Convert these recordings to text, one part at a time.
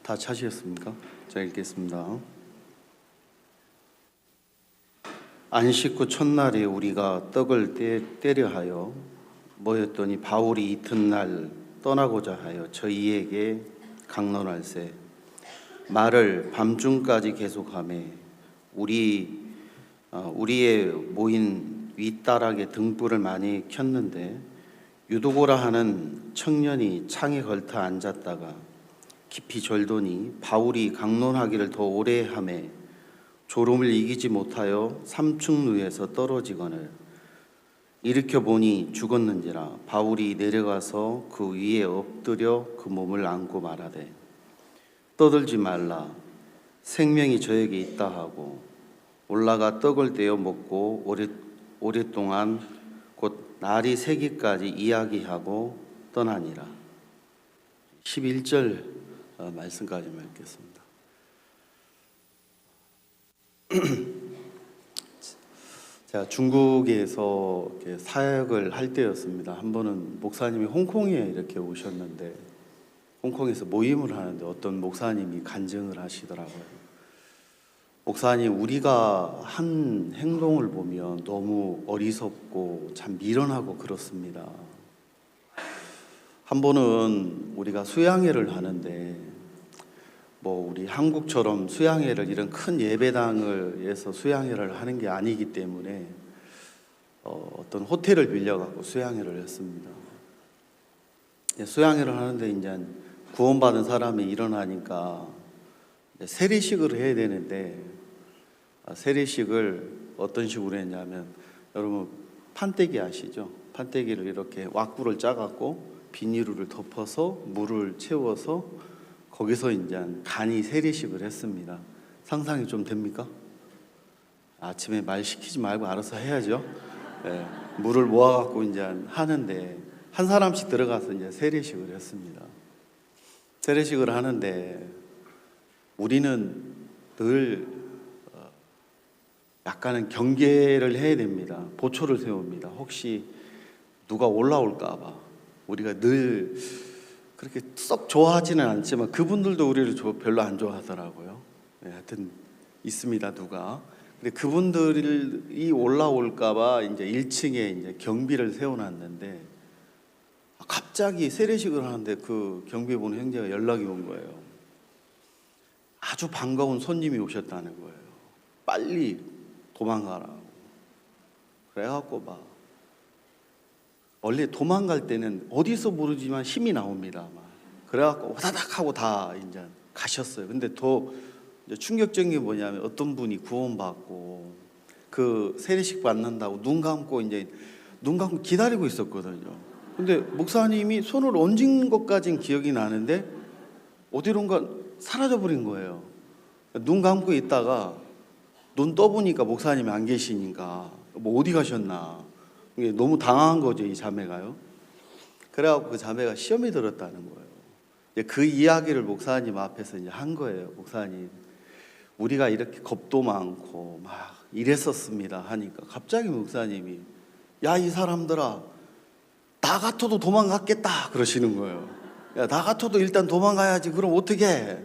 다 차시겠습니까? 제가 읽겠습니다. 안식 후 첫날에 우리가 떡을 떼려 하여 모였더니 바울이 이튿날 떠나고자 하여 저희에게 강론할세 말을 밤중까지 계속하매 우리의 모인 윗다락에 등불을 많이 켰는데 유도고라 하는 청년이 창에 걸터 앉았다가 깊이 졸더니 바울이 강론하기를 더 오래 하매 졸음을 이기지 못하여 삼층루에서 떨어지거늘 일으켜 보니 죽었는지라. 바울이 내려가서 그 위에 엎드려 그 몸을 안고 말하되 떠들지 말라, 생명이 저에게 있다 하고 올라가 떡을 떼어 먹고 오랫동안 곧 날이 새기까지 이야기하고 떠나니라. 11절 말씀까지만 읽겠습니다. 제가 중국에서 사역을 할 때였습니다. 한 번은 목사님이 홍콩에 이렇게 오셨는데 홍콩에서 모임을 하는데 어떤 목사님이 간증을 하시더라고요. 목사님, 우리가 한 행동을 보면 너무 어리석고 참 미련하고 그렇습니다. 한 번은 우리가 수양회를 하는데 우리 한국처럼 수양회를 이런 큰 예배당에서 수양회를 하는 게 아니기 때문에 어떤 호텔을 빌려갖고 수양회를 했습니다. 수양회를 하는데 이제 구원받은 사람이 일어나니까 세례식을 해야 되는데 세례식을 어떤 식으로 했냐면, 여러분 판때기 아시죠? 판때기를 이렇게 왁구를 짜갖고 비닐을 덮어서 물을 채워서 거기서 이제 간이 세례식을 했습니다. 상상이 좀 됩니까? 아침에 말 시키지 말고 알아서 해야죠. 네, 물을 모아갖고 이제 하는데 한 사람씩 들어가서 이제 세례식을 했습니다. 세례식을 하는데 우리는 늘 약간은 경계를 해야 됩니다. 보초를 세웁니다. 혹시 누가 올라올까 봐. 우리가 늘 그렇게 썩 좋아하지는 않지만 그분들도 우리를 별로 안 좋아하더라고요. 네, 하여튼 있습니다, 누가. 근데 그분들이 올라올까봐 이제 1층에 이제 경비를 세워놨는데 갑자기 세례식을 하는데 그 경비 보는 형제가 연락이 온 거예요. 아주 반가운 손님이 오셨다는 거예요. 빨리 도망가라고. 그래갖고 원래 도망갈 때는 어디서 모르지만 힘이 나옵니다. 그래갖고 와다닥 하고 다 이제 가셨어요. 근데 더 충격적인 게 뭐냐면 어떤 분이 구원받고 그 세례식 받는다고 눈 감고 기다리고 있었거든요. 근데 목사님이 손을 얹은 것까진 기억이 나는데 어디론가 사라져버린 거예요. 눈 감고 있다가 눈 떠보니까 목사님이 안 계시니까 어디 가셨나. 너무 당황한 거죠, 이 자매가요. 그래갖고 그 자매가 시험에 들었다는 거예요. 그 이야기를 목사님 앞에서 이제 한 거예요. 목사님, 우리가 이렇게 겁도 많고 막 이랬었습니다 하니까 갑자기 목사님이 야, 이 사람들아, 나 같아도 도망갔겠다 그러시는 거예요. 야, 나 같아도 일단 도망가야지. 그럼 어떻게 해?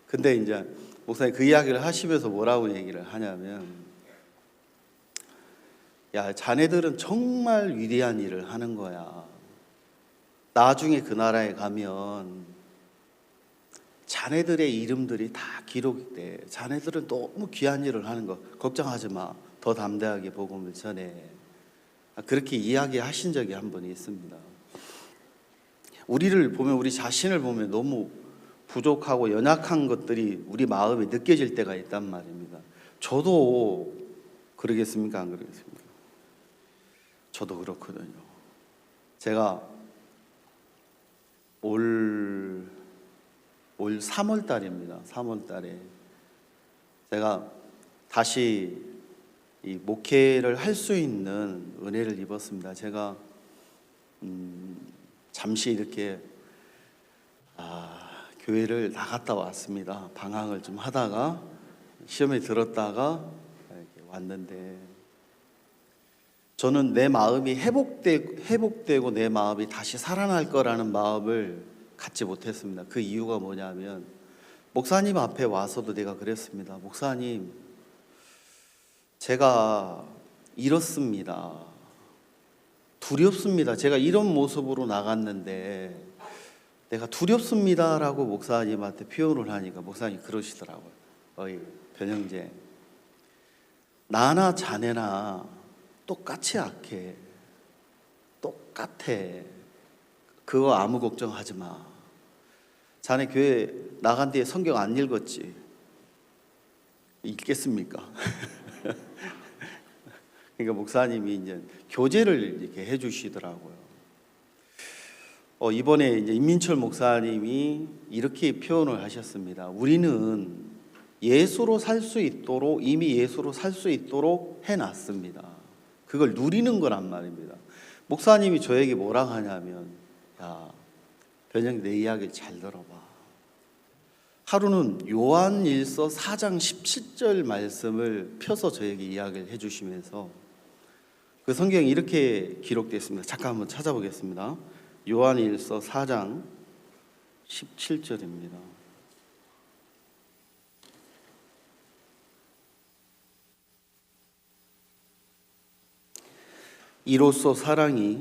근데 이제 목사님 그 이야기를 하시면서 뭐라고 얘기를 하냐면, 야, 자네들은 정말 위대한 일을 하는 거야. 나중에 그 나라에 가면 자네들의 이름들이 다 기록돼. 자네들은 너무 귀한 일을 하는 거 걱정하지 마. 더 담대하게 복음을 전해. 그렇게 이야기하신 적이 한 번 있습니다. 우리를 보면, 우리 자신을 보면 너무 부족하고 연약한 것들이 우리 마음에 느껴질 때가 있단 말입니다. 저도 그러겠습니까? 안 그러겠습니까? 저도 그렇거든요. 제가 올 3월 달입니다. 3월 달에 제가 다시 이 목회를 할 수 있는 은혜를 입었습니다. 제가 잠시 이렇게 교회를 나갔다 왔습니다. 방황을 좀 하다가 시험에 들었다가 이렇게 왔는데, 저는 내 마음이 회복되고 내 마음이 다시 살아날 거라는 마음을 갖지 못했습니다. 그 이유가 뭐냐면 목사님 앞에 와서도 내가 그랬습니다. 목사님, 제가 이렇습니다. 두렵습니다. 제가 이런 모습으로 나갔는데 내가 두렵습니다라고 목사님한테 표현을 하니까 목사님이 그러시더라고요. 어이 변형재, 나나 자네나 똑같이 악해. 똑같아. 그거 아무 걱정하지 마. 자네 교회 나간 뒤에 성경 안 읽었지? 읽겠습니까? 그러니까 목사님이 이제 교제를 이렇게 해주시더라고요. 이번에 이제 임민철 목사님이 이렇게 표현을 하셨습니다. 우리는 예수로 살 수 있도록, 이미 예수로 살 수 있도록 해놨습니다. 그걸 누리는 거란 말입니다. 목사님이 저에게 뭐라 하냐면, 야, 변형 내 이야기를 잘 들어봐. 하루는 요한일서 4장 17절 말씀을 펴서 저에게 이야기를 해주시면서 그 성경이 이렇게 기록되어 있습니다. 잠깐 한번 찾아보겠습니다. 요한일서 4장 17절입니다. 이로써 사랑이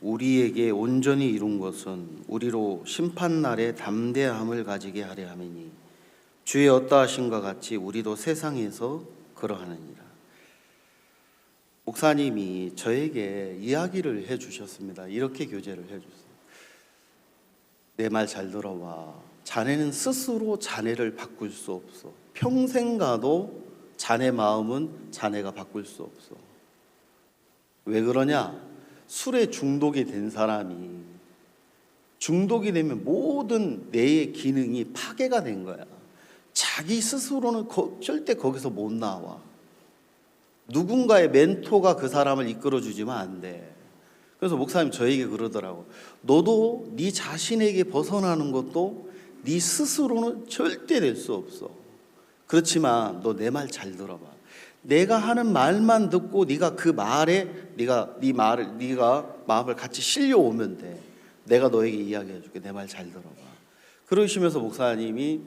우리에게 온전히 이룬 것은 우리로 심판날에 담대함을 가지게 하려 함이니 주의 어떠하심과 같이 우리도 세상에서 그러하느니라. 목사님이 저에게 이야기를 해주셨습니다. 이렇게 교제를 해주세요. 내 말 잘 들어봐. 자네는 스스로 자네를 바꿀 수 없어. 평생 가도 자네 마음은 자네가 바꿀 수 없어. 왜 그러냐? 술에 중독이 된 사람이 중독이 되면 모든 뇌의 기능이 파괴가 된 거야. 자기 스스로는 절대 거기서 못 나와. 누군가의 멘토가 그 사람을 이끌어주지만 안 돼. 그래서 목사님 저에게 그러더라고. 너도 네 자신에게 벗어나는 것도 네 스스로는 절대 될 수 없어. 그렇지만 너 내 말 잘 들어봐. 내가 하는 말만 듣고 네가 그 말에 네가 마음을 같이 실려오면 돼. 내가 너에게 이야기해 줄게. 내 말 잘 들어봐. 그러시면서 목사님이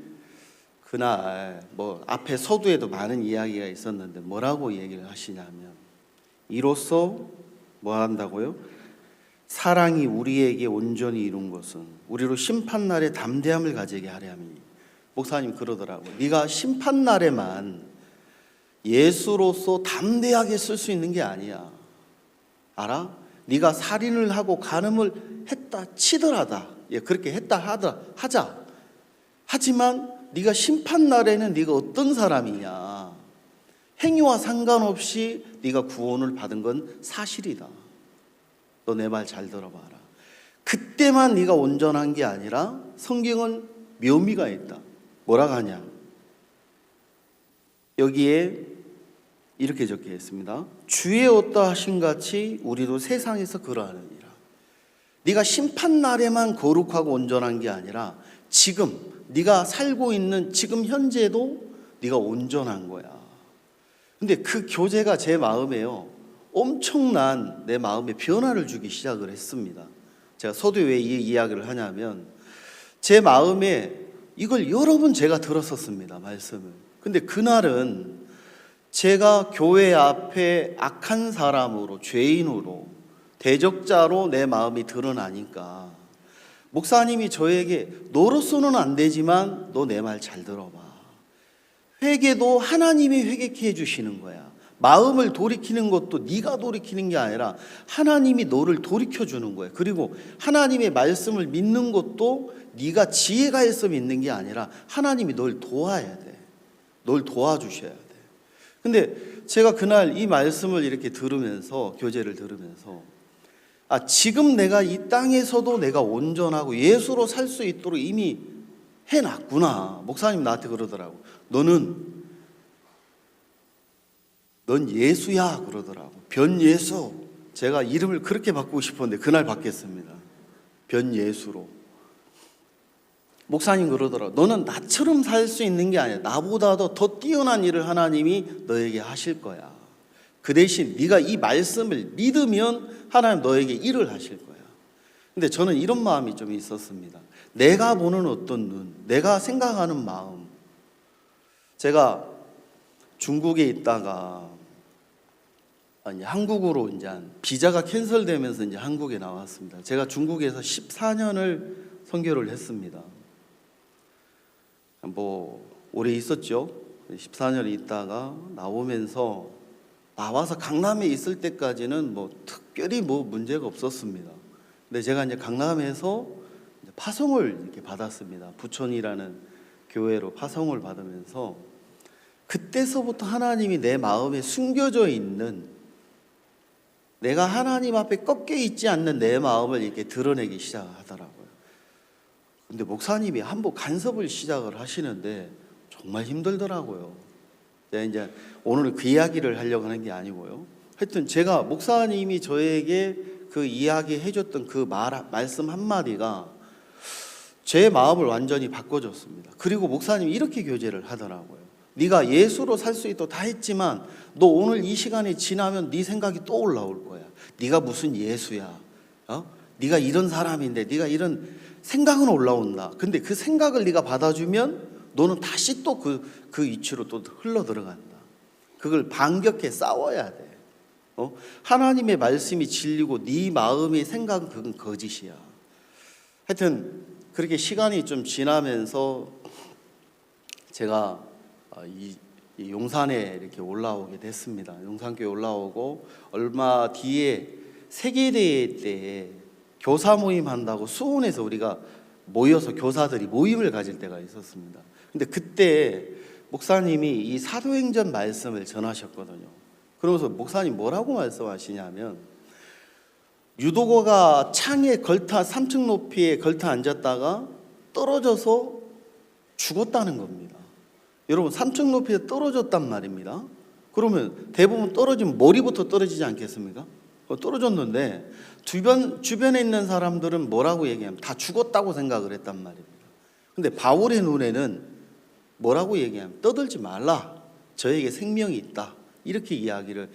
그날 앞에 서두에도 많은 이야기가 있었는데 뭐라고 얘기를 하시냐면, 이로써 뭐 한다고요? 사랑이 우리에게 온전히 이룬 것은 우리로 심판날에 담대함을 가지게 하려 함이니. 목사님 그러더라고요. 네가 심판날에만 예수로서 담대하게 쓸 수 있는 게 아니야. 알아? 네가 살인을 하고 간음을 했다 치더라다. 그렇게 했다 하자. 하지만 네가 심판날에는 네가 어떤 사람이냐. 행위와 상관없이 네가 구원을 받은 건 사실이다. 너 내 말 잘 들어봐라. 그때만 네가 온전한 게 아니라 성경은 묘미가 있다. 뭐라고 하냐? 여기에 이렇게 적혀 있습니다. 주의 어떠하심 같이 우리도 세상에서 그러하느니라. 네가 심판날에만 거룩하고 온전한 게 아니라 지금 네가 살고 있는 지금 현재도 네가 온전한 거야. 근데 그 교제가 제 마음에요, 엄청난 내 마음에 변화를 주기 시작을 했습니다. 제가 서두에 왜 이 이야기를 하냐면 제 마음에 이걸 여러 번 제가 들었었습니다, 말씀을. 근데 그날은 제가 교회 앞에 악한 사람으로, 죄인으로, 대적자로 내 마음이 드러나니까 목사님이 저에게 너로서는 안 되지만 너 내 말 잘 들어봐. 회개도 하나님이 회개케 해주시는 거야. 마음을 돌이키는 것도 네가 돌이키는 게 아니라 하나님이 너를 돌이켜주는 거야. 그리고 하나님의 말씀을 믿는 것도 네가 지혜가 있어 믿는 게 아니라 하나님이 널 도와야 돼. 널 도와주셔야 돼. 근데 제가 그날 이 말씀을 이렇게 들으면서, 교제를 들으면서, 지금 내가 이 땅에서도 내가 온전하고 예수로 살 수 있도록 이미 해놨구나. 목사님 나한테 그러더라고. 넌 예수야 그러더라고. 변예수. 제가 이름을 그렇게 바꾸고 싶었는데 그날 바뀌었습니다. 변예수로. 목사님 그러더라고. 너는 나처럼 살 수 있는 게 아니야. 나보다도 더 뛰어난 일을 하나님이 너에게 하실 거야. 그 대신 네가 이 말씀을 믿으면 하나님 너에게 일을 하실 거야. 근데 저는 이런 마음이 좀 있었습니다. 내가 보는 어떤 눈, 내가 생각하는 마음. 제가 중국에 있다가 이제 한국으로 이제 비자가 캔슬되면서 이제 한국에 나왔습니다. 제가 중국에서 14년을 선교를 했습니다. 뭐 오래 있었죠. 14년 있다가 나와서 강남에 있을 때까지는 뭐 특별히 뭐 문제가 없었습니다. 근데 제가 이제 강남에서 이제 파송을 이렇게 받았습니다. 부천이라는 교회로 파송을 받으면서 그때서부터 하나님이 내 마음에 숨겨져 있는, 내가 하나님 앞에 꺾여 있지 않는 내 마음을 이렇게 드러내기 시작하더라고요. 근데 목사님이 한번 간섭을 시작을 하시는데 정말 힘들더라고요. 제가 이제 오늘 그 이야기를 하려고 하는 게 아니고요. 하여튼 제가 목사님이 저에게 그 이야기 해줬던 그 말씀 한마디가 제 마음을 완전히 바꿔줬습니다. 그리고 목사님이 이렇게 교제를 하더라고요. 네가 예수로 살 수 있도록 다 했지만 너 오늘 이 시간이 지나면 네 생각이 또 올라올 거야. 네가 무슨 예수야? 네가 이런 사람인데, 네가 이런 생각은 올라온다. 근데 그 생각을 네가 받아주면 너는 다시 또 그 위치로 또 흘러 들어간다. 그걸 반격해 싸워야 돼. 하나님의 말씀이 진리고 네 마음의 생각은 그건 거짓이야. 하여튼 그렇게 시간이 좀 지나면서 제가 이 용산에 이렇게 올라오게 됐습니다. 용산교회 올라오고 얼마 뒤에 세계대회 때 교사 모임 한다고 수원에서 우리가 모여서 교사들이 모임을 가질 때가 있었습니다. 근데 그때 목사님이 이 사도행전 말씀을 전하셨거든요. 그러면서 목사님 뭐라고 말씀하시냐면, 유도고가 창에 3층 높이에 걸터 앉았다가 떨어져서 죽었다는 겁니다. 여러분 3층 높이에 떨어졌단 말입니다. 그러면 대부분 떨어지면 머리부터 떨어지지 않겠습니까? 떨어졌는데 주변에 있는 사람들은 뭐라고 얘기하면 다 죽었다고 생각을 했단 말입니다. 근데 바울의 눈에는 뭐라고 얘기하면 떠들지 말라, 저에게 생명이 있다, 이렇게 이야기를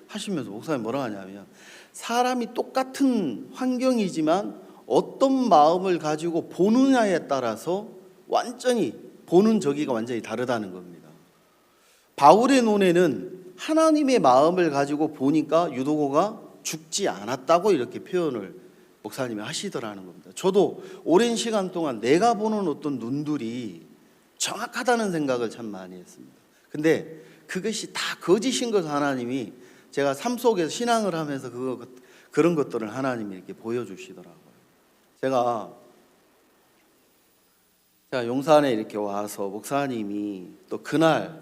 하시면서 목사님 뭐라고 하냐면, 사람이 똑같은 환경이지만 어떤 마음을 가지고 보느냐에 따라서 완전히 보는 저기가 완전히 다르다는 겁니다. 바울의 눈에는 하나님의 마음을 가지고 보니까 유도고가 죽지 않았다고 이렇게 표현을 목사님이 하시더라는 겁니다. 저도 오랜 시간 동안 내가 보는 어떤 눈들이 정확하다는 생각을 참 많이 했습니다. 근데 그것이 다 거짓인 것을 하나님이, 제가 삶 속에서 신앙을 하면서 그런 것들을 하나님이 이렇게 보여주시더라고요. 제가 용산에 이렇게 와서 목사님이 또 그날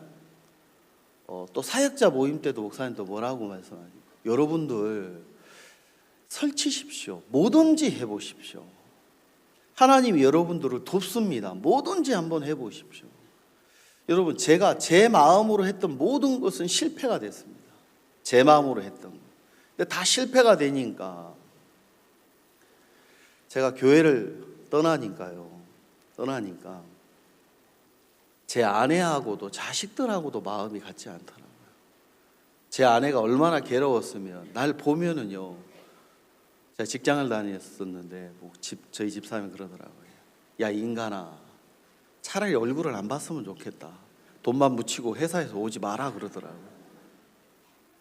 또 사역자 모임 때도 목사님 또 뭐라고 말씀하시죠? 여러분들 설치십시오. 뭐든지 해보십시오. 하나님이 여러분들을 돕습니다. 뭐든지 한번 해보십시오. 여러분, 제가 제 마음으로 했던 모든 것은 실패가 됐습니다. 제 마음으로 했던 거. 근데 다 실패가 되니까 제가 교회를 떠나니까 제 아내하고도 자식들하고도 마음이 같지 않더라고요. 제 아내가 얼마나 괴로웠으면, 날 보면은요, 제가 직장을 다녔었는데 저희 집사람이 그러더라고요. 야, 인간아, 차라리 얼굴을 안 봤으면 좋겠다. 돈만 묻히고 회사에서 오지 마라 그러더라고요.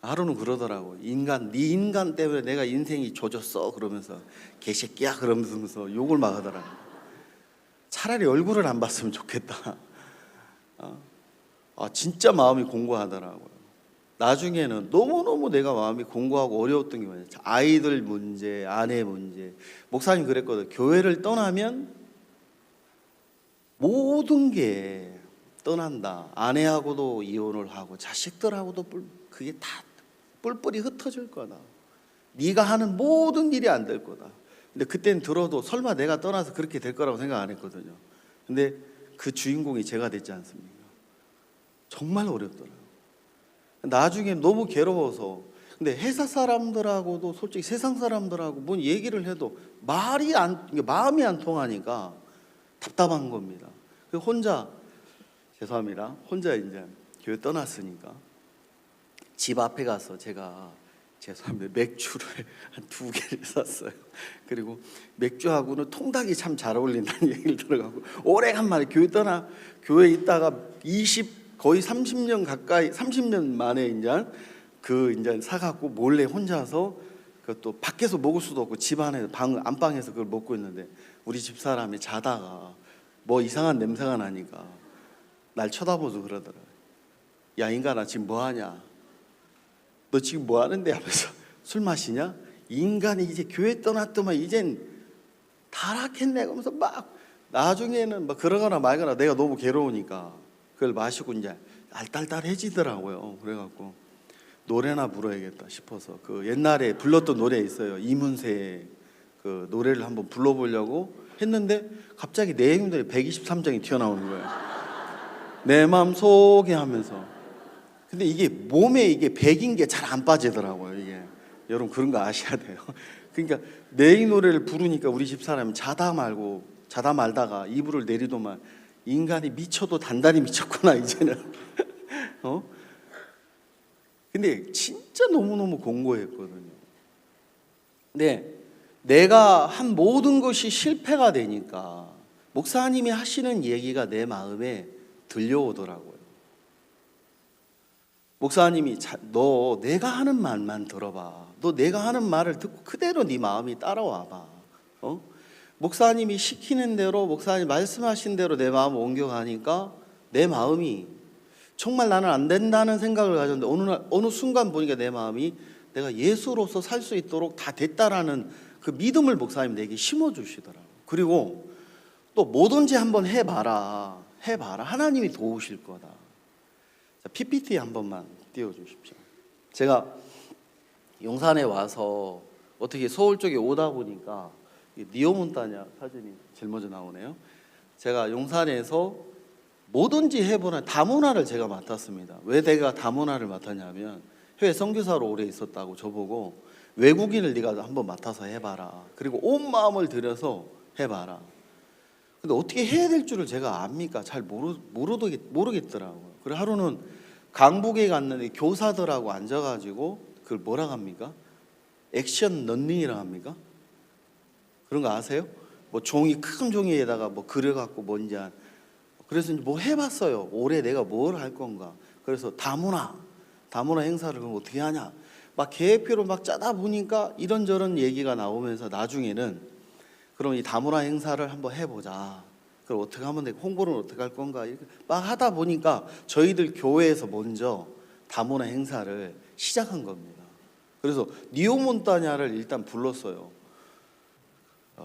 하루는 그러더라고요. 네 인간 때문에 내가 인생이 조졌어 그러면서, 개새끼야 그러면서 욕을 막 하더라고요. 차라리 얼굴을 안 봤으면 좋겠다. 진짜 마음이 공고하더라고요. 나중에는 너무너무 내가 마음이 공고하고 어려웠던 게 뭐냐면 아이들 문제, 아내 문제. 목사님 그랬거든요. 교회를 떠나면 모든 게 떠난다. 아내하고도 이혼을 하고 자식들하고도 그게 다 뿔뿔이 흩어질 거다. 네가 하는 모든 일이 안 될 거다. 근데 그때는 들어도 설마 내가 떠나서 그렇게 될 거라고 생각 안 했거든요. 근데 그 주인공이 제가 됐지 않습니까? 정말 어렵더라고요. 나중에 너무 괴로워서. 근데 회사 사람들하고도 솔직히 세상 사람들하고 뭔 얘기를 해도 마음이 안 통하니까 답답한 겁니다. 죄송합니다. 혼자 이제 교회 떠났으니까 집 앞에 가서 제가 죄송합니다. 맥주를 한 2개를 샀어요. 그리고 맥주하고는 통닭이 참 잘 어울린다는 얘기를 들어가고 오래간만에 교회 있다가 거의 30년 가까이 30년 만에 이제 사갖고 몰래 혼자서 그것도 밖에서 먹을 수도 없고 집 안에 안방에서 그걸 먹고 있는데 우리 집 사람이 자다가 뭐 이상한 냄새가 나니까 날 쳐다보고 그러더라고요. 야 인간아 지금 뭐 하냐? 너 지금 뭐 하는데? 하면서 술 마시냐? 인간이 이제 교회 떠났더만 이젠 타락했네 하면서 막 나중에는 막 그러거나 말거나 내가 너무 괴로우니까 그걸 마시고 이제 알딸딸해지더라고요. 그래갖고 노래나 불러야겠다 싶어서 그 옛날에 불렀던 노래 있어요. 이문세 그 노래를 한번 불러보려고 했는데 갑자기 내 힘들이 123장이 튀어나오는 거예요. 내 마음 속에 하면서. 근데 이게 몸에 이게 100인 게 잘 안 빠지더라고요. 이게 여러분 그런 거 아셔야 돼요. 그러니까 내 노래를 부르니까 우리 집 사람이 자다 말다가 이불을 내리더만 인간이 미쳐도 단단히 미쳤구나 이제는. 근데 진짜 너무너무 공고했거든요. 근데 내가 한 모든 것이 실패가 되니까 목사님이 하시는 얘기가 내 마음에 들려오더라고요. 목사님이 너 내가 하는 말만 들어봐. 너 내가 하는 말을 듣고 그대로 네 마음이 따라와봐. 목사님이 시키는 대로 목사님 말씀하신 대로 내 마음을 옮겨가니까 내 마음이 정말 나는 안 된다는 생각을 가졌는데 어느 순간 보니까 내 마음이 내가 예수로서 살 수 있도록 다 됐다라는 그 믿음을 목사님 내게 심어주시더라고요. 그리고 또 뭐든지 한번 해봐라. 하나님이 도우실 거다. 자, PPT 한 번만 띄워주십시오. 제가 용산에 와서 어떻게 서울 쪽에 오다 보니까 니오몬타냐 사진이 제일 먼저 나오네요. 제가 용산에서 뭐든지 해보는 다문화를 제가 맡았습니다. 왜 내가 다문화를 맡았냐면 해외 선교사로 오래 있었다고 저보고 외국인을 네가 한번 맡아서 해봐라. 그리고 온 마음을 들여서 해봐라. 근데 어떻게 해야 될 줄을 제가 압니까? 잘 모르겠더라고요. 그래 하루는 강북에 갔는데 교사들하고 앉아가지고 그걸 뭐라고 합니까? 액션 런닝이라고 합니까? 그런 거 아세요? 뭐 큰 종이에다가 뭐 그려갖고 뭔지 그래서 뭐 해봤어요. 올해 내가 뭘 할 건가. 그래서 다문화 행사를 그럼 어떻게 하냐. 막 계획표를 막 짜다 보니까 이런저런 얘기가 나오면서 나중에는 그럼 이 다문화 행사를 한번 해보자. 그럼 어떻게 하면 돼? 홍보는 어떻게 할 건가? 이렇게 막 하다 보니까 저희들 교회에서 먼저 다문화 행사를 시작한 겁니다. 그래서 니오몬타냐를 일단 불렀어요.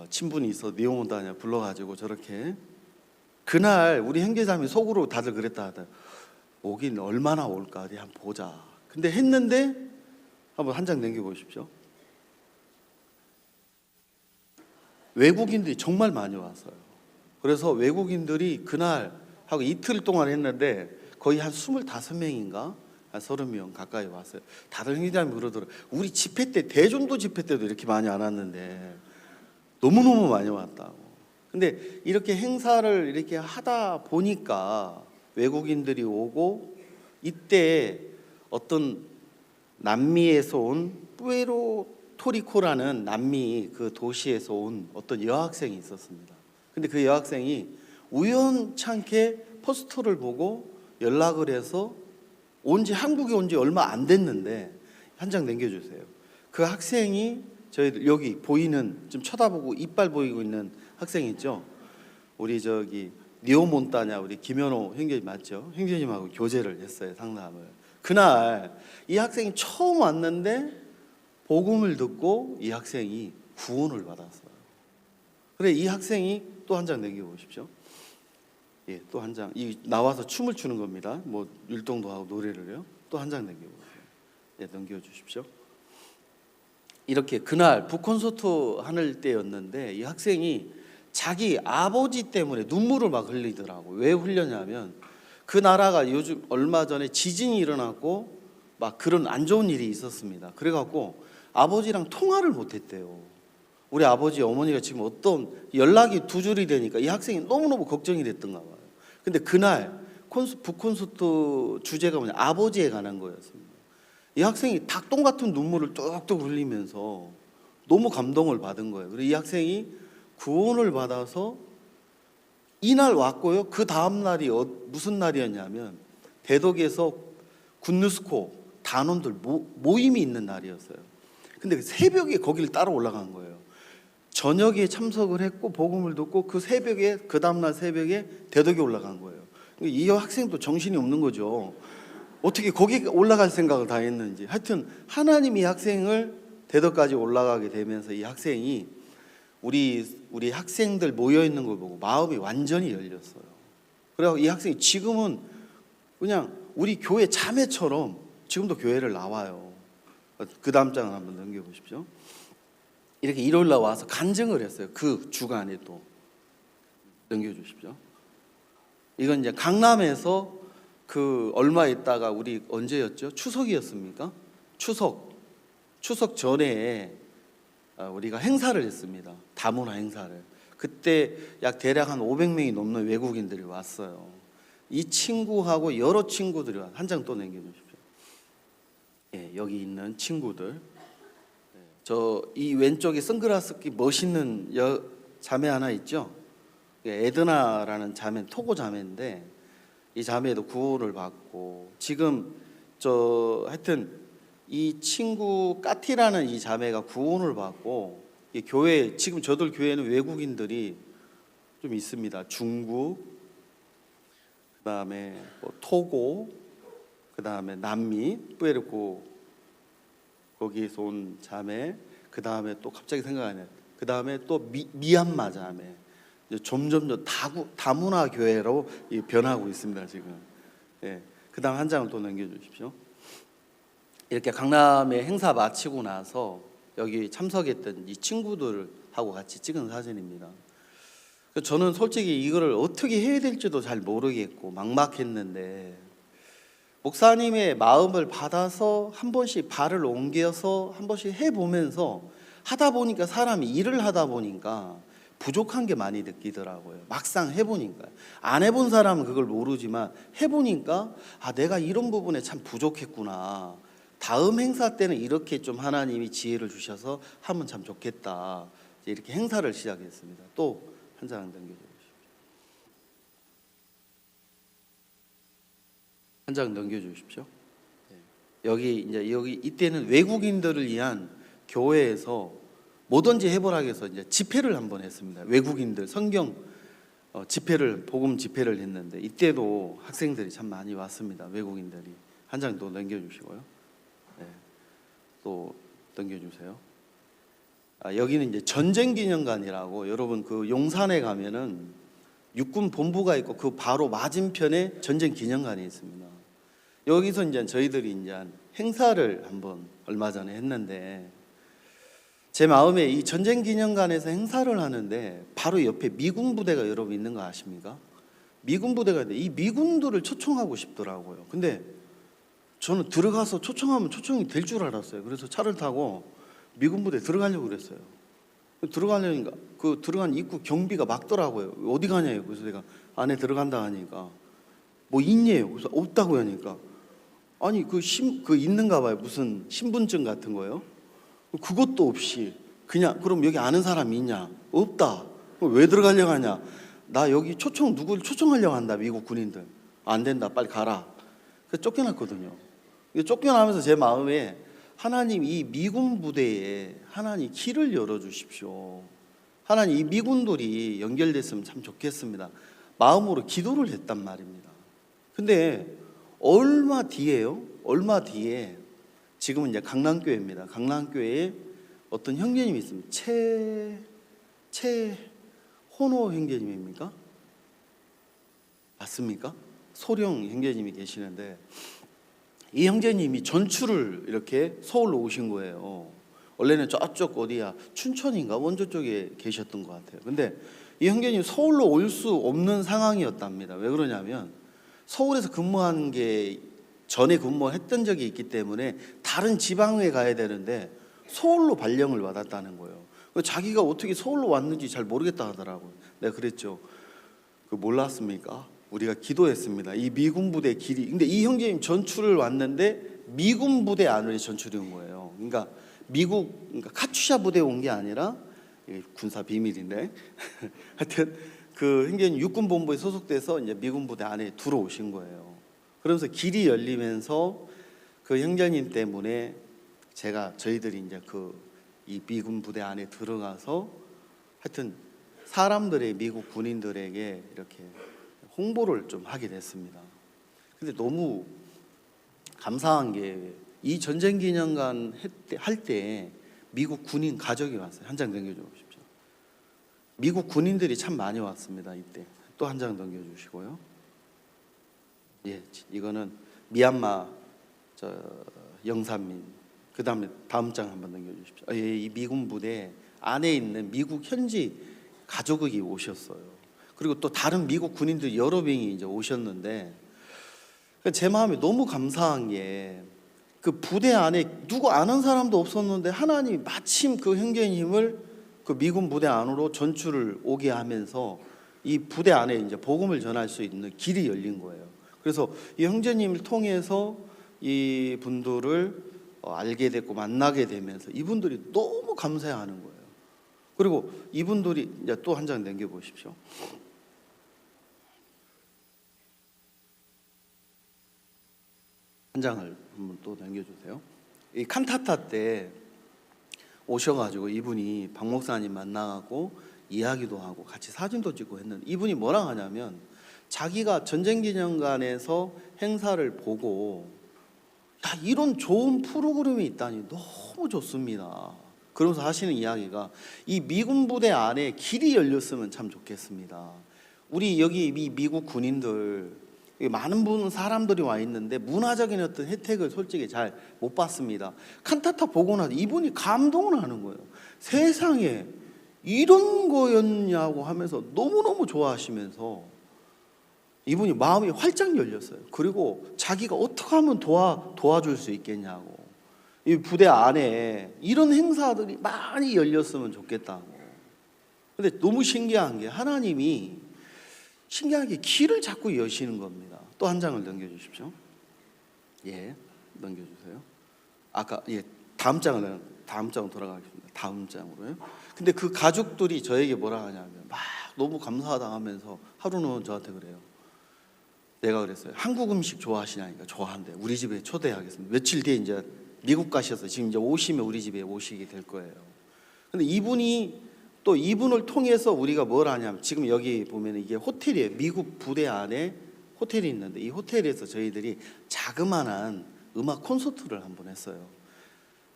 친분이 있어 니오몬타냐 불러가지고 저렇게 그날 우리 형제자매 속으로 다들 그랬다 하더라고요. 오긴 얼마나 올까 어디 한번 보자. 근데 했는데 한번 한 장 넘겨보십시오. 외국인들이 정말 많이 왔어요. 그래서 외국인들이 그날 하고 이틀 동안 했는데 거의 한 25명인가 한 30명 가까이 왔어요. 다들 형제자매 그러더라고요. 우리 집회 때 대전도 집회 때도 이렇게 많이 안 왔는데 너무너무 많이 왔다고. 근데 이렇게 행사를 이렇게 하다 보니까 외국인들이 오고 이때 어떤 남미에서 온 뿌에르토리코라는 남미 그 도시에서 온 어떤 여학생이 있었습니다. 근데 그 여학생이 우연찮게 포스터를 보고 연락을 해서 한국에 온 지 얼마 안 됐는데 한 장 남겨주세요. 그 학생이 저희 여기 보이는 좀 쳐다보고 이빨 보이고 있는 학생 있죠. 우리 니오몬타냐 우리 김현호 형제님 맞죠? 형제님하고 교제를 했어요. 상담을. 그날 이 학생이 처음 왔는데 복음을 듣고 이 학생이 구원을 받았어요. 그래 이 학생이 또 한 장 넘겨보십시오. 예, 또 한 장. 이 나와서 춤을 추는 겁니다. 뭐 율동도 하고 노래를요. 또 한 장 넘겨보세요. 예, 넘겨주십시오. 이렇게 그날 북콘서트 하는 때였는데 이 학생이 자기 아버지 때문에 눈물을 막 흘리더라고요. 왜 흘렸냐면 그 나라가 요즘 얼마 전에 지진이 일어났고 막 그런 안 좋은 일이 있었습니다. 그래갖고 아버지랑 통화를 못했대요. 우리 아버지 어머니가 지금 어떤 연락이 두 줄이 되니까 이 학생이 너무너무 걱정이 됐던가 봐요. 근데 그날 북콘서트 주제가 아버지에 관한 거였습니다. 이 학생이 닭똥 같은 눈물을 뚝뚝 흘리면서 너무 감동을 받은 거예요. 그리고 이 학생이 구원을 받아서 이날 왔고요. 그 다음 날이 무슨 날이었냐면 대덕에서 군누스코 단원들 모임이 있는 날이었어요. 근데 새벽에 거기를 따라 올라간 거예요. 저녁에 참석을 했고 복음을 듣고 그 새벽에, 그 다음날 새벽에 대덕에 올라간 거예요. 이 학생도 정신이 없는 거죠. 어떻게 거기 올라갈 생각을 다 했는지. 하여튼 하나님이 학생을 대덕까지 올라가게 되면서 이 학생이 우리 학생들 모여 있는 걸 보고 마음이 완전히 열렸어요. 그래서 이 학생이 지금은 그냥 우리 교회 자매처럼 지금도 교회를 나와요. 그 다음 장을 한번 넘겨보십시오. 이렇게 일요일 날 와서 간증을 했어요. 그 주간에 또 넘겨주십시오. 이건 이제 강남에서 그 얼마 있다가 우리 언제였죠? 추석이었습니까? 추석 전에 우리가 행사를 했습니다. 다문화 행사를. 그때 약 대략 한 500명이 넘는 외국인들이 왔어요. 이 친구하고 여러 친구들이 한 장 또 남겨주십시오. 예, 여기 있는 친구들. 저 이 왼쪽에 선글라스 끼 멋있는 자매 하나 있죠? 에드나라는 자매, 토고 자매인데 이 자매도 구호를 받고 지금 하여튼 이 친구 까티라는 이 자매가 구원을 받고 이 교회, 지금 저들 교회는 외국인들이 좀 있습니다. 중국, 그다음에 토고, 그다음에 남미, 뿌에르코 거기에서 온 자매, 그다음에 또 갑자기 생각 안 나요. 그다음에 또 미얀마 자매. 점점 더 다문화 교회로 변하고 있습니다 지금. 예, 그다음 한 장을 또 넘겨주십시오. 이렇게 강남에 행사 마치고 나서 여기 참석했던 이 친구들하고 같이 찍은 사진입니다. 저는 솔직히 이거를 어떻게 해야 될지도 잘 모르겠고 막막했는데 목사님의 마음을 받아서 한 번씩 발을 옮겨서 한 번씩 해보면서 하다 보니까 사람이 일을 하다 보니까 부족한 게 많이 느끼더라고요. 막상 해보니까. 안 해본 사람은 그걸 모르지만 해보니까 내가 이런 부분에 참 부족했구나. 다음 행사 때는 이렇게 좀 하나님이 지혜를 주셔서 하면 참 좋겠다. 이렇게 행사를 시작했습니다. 또 한 장 넘겨주십시오. 한 장 넘겨주십시오. 여기 이때는 외국인들을 위한 교회에서 뭐든지 해보라 해서 이제 집회를 한번 했습니다. 외국인들 성경 집회를, 복음 집회를 했는데 이때도 학생들이 참 많이 왔습니다. 외국인들이. 한 장 더 넘겨주시고요. 네, 또 넘겨주세요. 여기는 이제 전쟁기념관이라고, 여러분 그 용산에 가면은 육군 본부가 있고 그 바로 맞은편에 전쟁기념관이 있습니다. 여기서 이제 저희들이 이제 행사를 한번 얼마 전에 했는데 제 마음에 이 전쟁기념관에서 행사를 하는데 바로 옆에 미군 부대가 여러분 있는 거 아십니까? 미군 부대가 있는데 이 미군들을 초청하고 싶더라고요. 근데 저는 들어가서 초청하면 초청이 될 줄 알았어요. 그래서 차를 타고 미군 부대 들어가려고 그랬어요. 들어가려니까 그 들어간 입구 경비가 막더라고요. 어디 가냐요? 그래서 내가 안에 들어간다 하니까 뭐 있냐요? 그래서 없다고 하니까 아니 그 있는가 봐요. 무슨 신분증 같은 거요. 그것도 없이 그냥 그럼 여기 아는 사람이 있냐? 없다. 왜 들어가려고 하냐? 나 여기 누구를 초청하려고 한다. 미국 군인들. 안 된다. 빨리 가라. 그래서 쫓겨났거든요. 쫓겨나면서 제 마음에 하나님 이 미군 부대에 하나님 길을 열어주십시오. 하나님 이 미군들이 연결됐으면 참 좋겠습니다. 마음으로 기도를 했단 말입니다. 근데 얼마 뒤에 지금은 이제 강남교회입니다. 강남교회에 어떤 형제님이 있습니다. 최호노 형제님입니까? 맞습니까? 소령 형제님이 계시는데 이 형제님이 전출을 이렇게 서울로 오신 거예요. 원래는 저쪽 어디야 춘천인가 원주 쪽에 계셨던 것 같아요. 근데 이 형제님 서울로 올 수 없는 상황이었답니다. 왜 그러냐면 서울에서 근무한 게 전에 근무했던 적이 있기 때문에 다른 지방에 가야 되는데 서울로 발령을 받았다는 거예요. 자기가 어떻게 서울로 왔는지 잘 모르겠다 하더라고요. 내가 그랬죠. 몰랐습니까? 우리가 기도했습니다. 이 미군 부대 길이. 근데 이 형제님 전출을 왔는데 미군 부대 안으로 전출이 온 거예요. 그러니까 그러니까 카투샤 부대에 온 게 아니라, 군사 비밀인데 하여튼 그 행정님 육군본부에 소속돼서 이제 미군 부대 안에 들어오신 거예요. 그러면서 길이 열리면서 그 형제님 때문에 저희들이 이제 이 미군 부대 안에 들어가서 하여튼 사람들의 미국 군인들에게 이렇게 홍보를 좀 하게 됐습니다. 근데 너무 감사한 게 이 전쟁기념관 할 때 미국 군인 가족이 왔어요. 한 장 넘겨줘 보십시오. 미국 군인들이 참 많이 왔습니다. 이때 또 한 장 넘겨주시고요. 예, 이거는 미얀마 영산민. 그 다음에 다음 장 한번 넘겨주십시오. 예, 이 미군 부대 안에 있는 미국 현지 가족이 오셨어요. 그리고 또 다른 미국 군인들 여러 명이 이제 오셨는데, 제 마음이 너무 감사한 게 그 부대 안에 누구 아는 사람도 없었는데 하나님이 마침 그 형제님을 그 미군 부대 안으로 전출을 오게 하면서 이 부대 안에 이제 복음을 전할 수 있는 길이 열린 거예요. 그래서 이 형제님을 통해서 이 분들을 알게 됐고 만나게 되면서 이분들이 너무 감사해하는 거예요. 그리고 이분들이 이제 또 한 장 넘겨 보십시오. 한 장을 한번 또 넘겨주세요. 이 칸타타 때 오셔가지고 이분이 박 목사님 만나고 이야기도 하고 같이 사진도 찍고 했는데, 이분이 뭐라 하냐면 자기가 전쟁기념관에서 행사를 보고 야, 이런 좋은 프로그램이 있다니 너무 좋습니다. 그러면서 하시는 이야기가 이 미군 부대 안에 길이 열렸으면 참 좋겠습니다. 우리 여기 이 미국 군인들 많은 사람들이 와 있는데 문화적인 어떤 혜택을 솔직히 잘 못 받습니다. 칸타타 보고 나서 이분이 감동을 하는 거예요. 세상에 이런 거였냐고 하면서 너무너무 좋아하시면서 이분이 마음이 활짝 열렸어요. 그리고 자기가 어떻게 하면 도와줄 수 있겠냐고, 이 부대 안에 이런 행사들이 많이 열렸으면 좋겠다고. 근데 너무 신기한 게 하나님이 신기하게 길을 자꾸 여시는 겁니다. 또 한 장을 넘겨주십시오. 예, 넘겨주세요. 다음 장으로 돌아가겠습니다. 다음 장으로요. 근데 그 가족들이 저에게 뭐라 하냐면 막 너무 감사하다 하면서 하루는 저한테 그래요. 내가 그랬어요. 한국 음식 좋아하시냐니까 좋아한대. 우리 집에 초대하겠습니다. 며칠 뒤에 이제 미국 가셔서 지금 이제 오시면 우리 집에 오시게 될 거예요. 근데 이분을 통해서 우리가 뭘 하냐면, 지금 여기 보면 이게 호텔이에요. 미국 부대 안에 호텔이 있는데 이 호텔에서 저희들이 자그마한 음악 콘서트를 한번 했어요.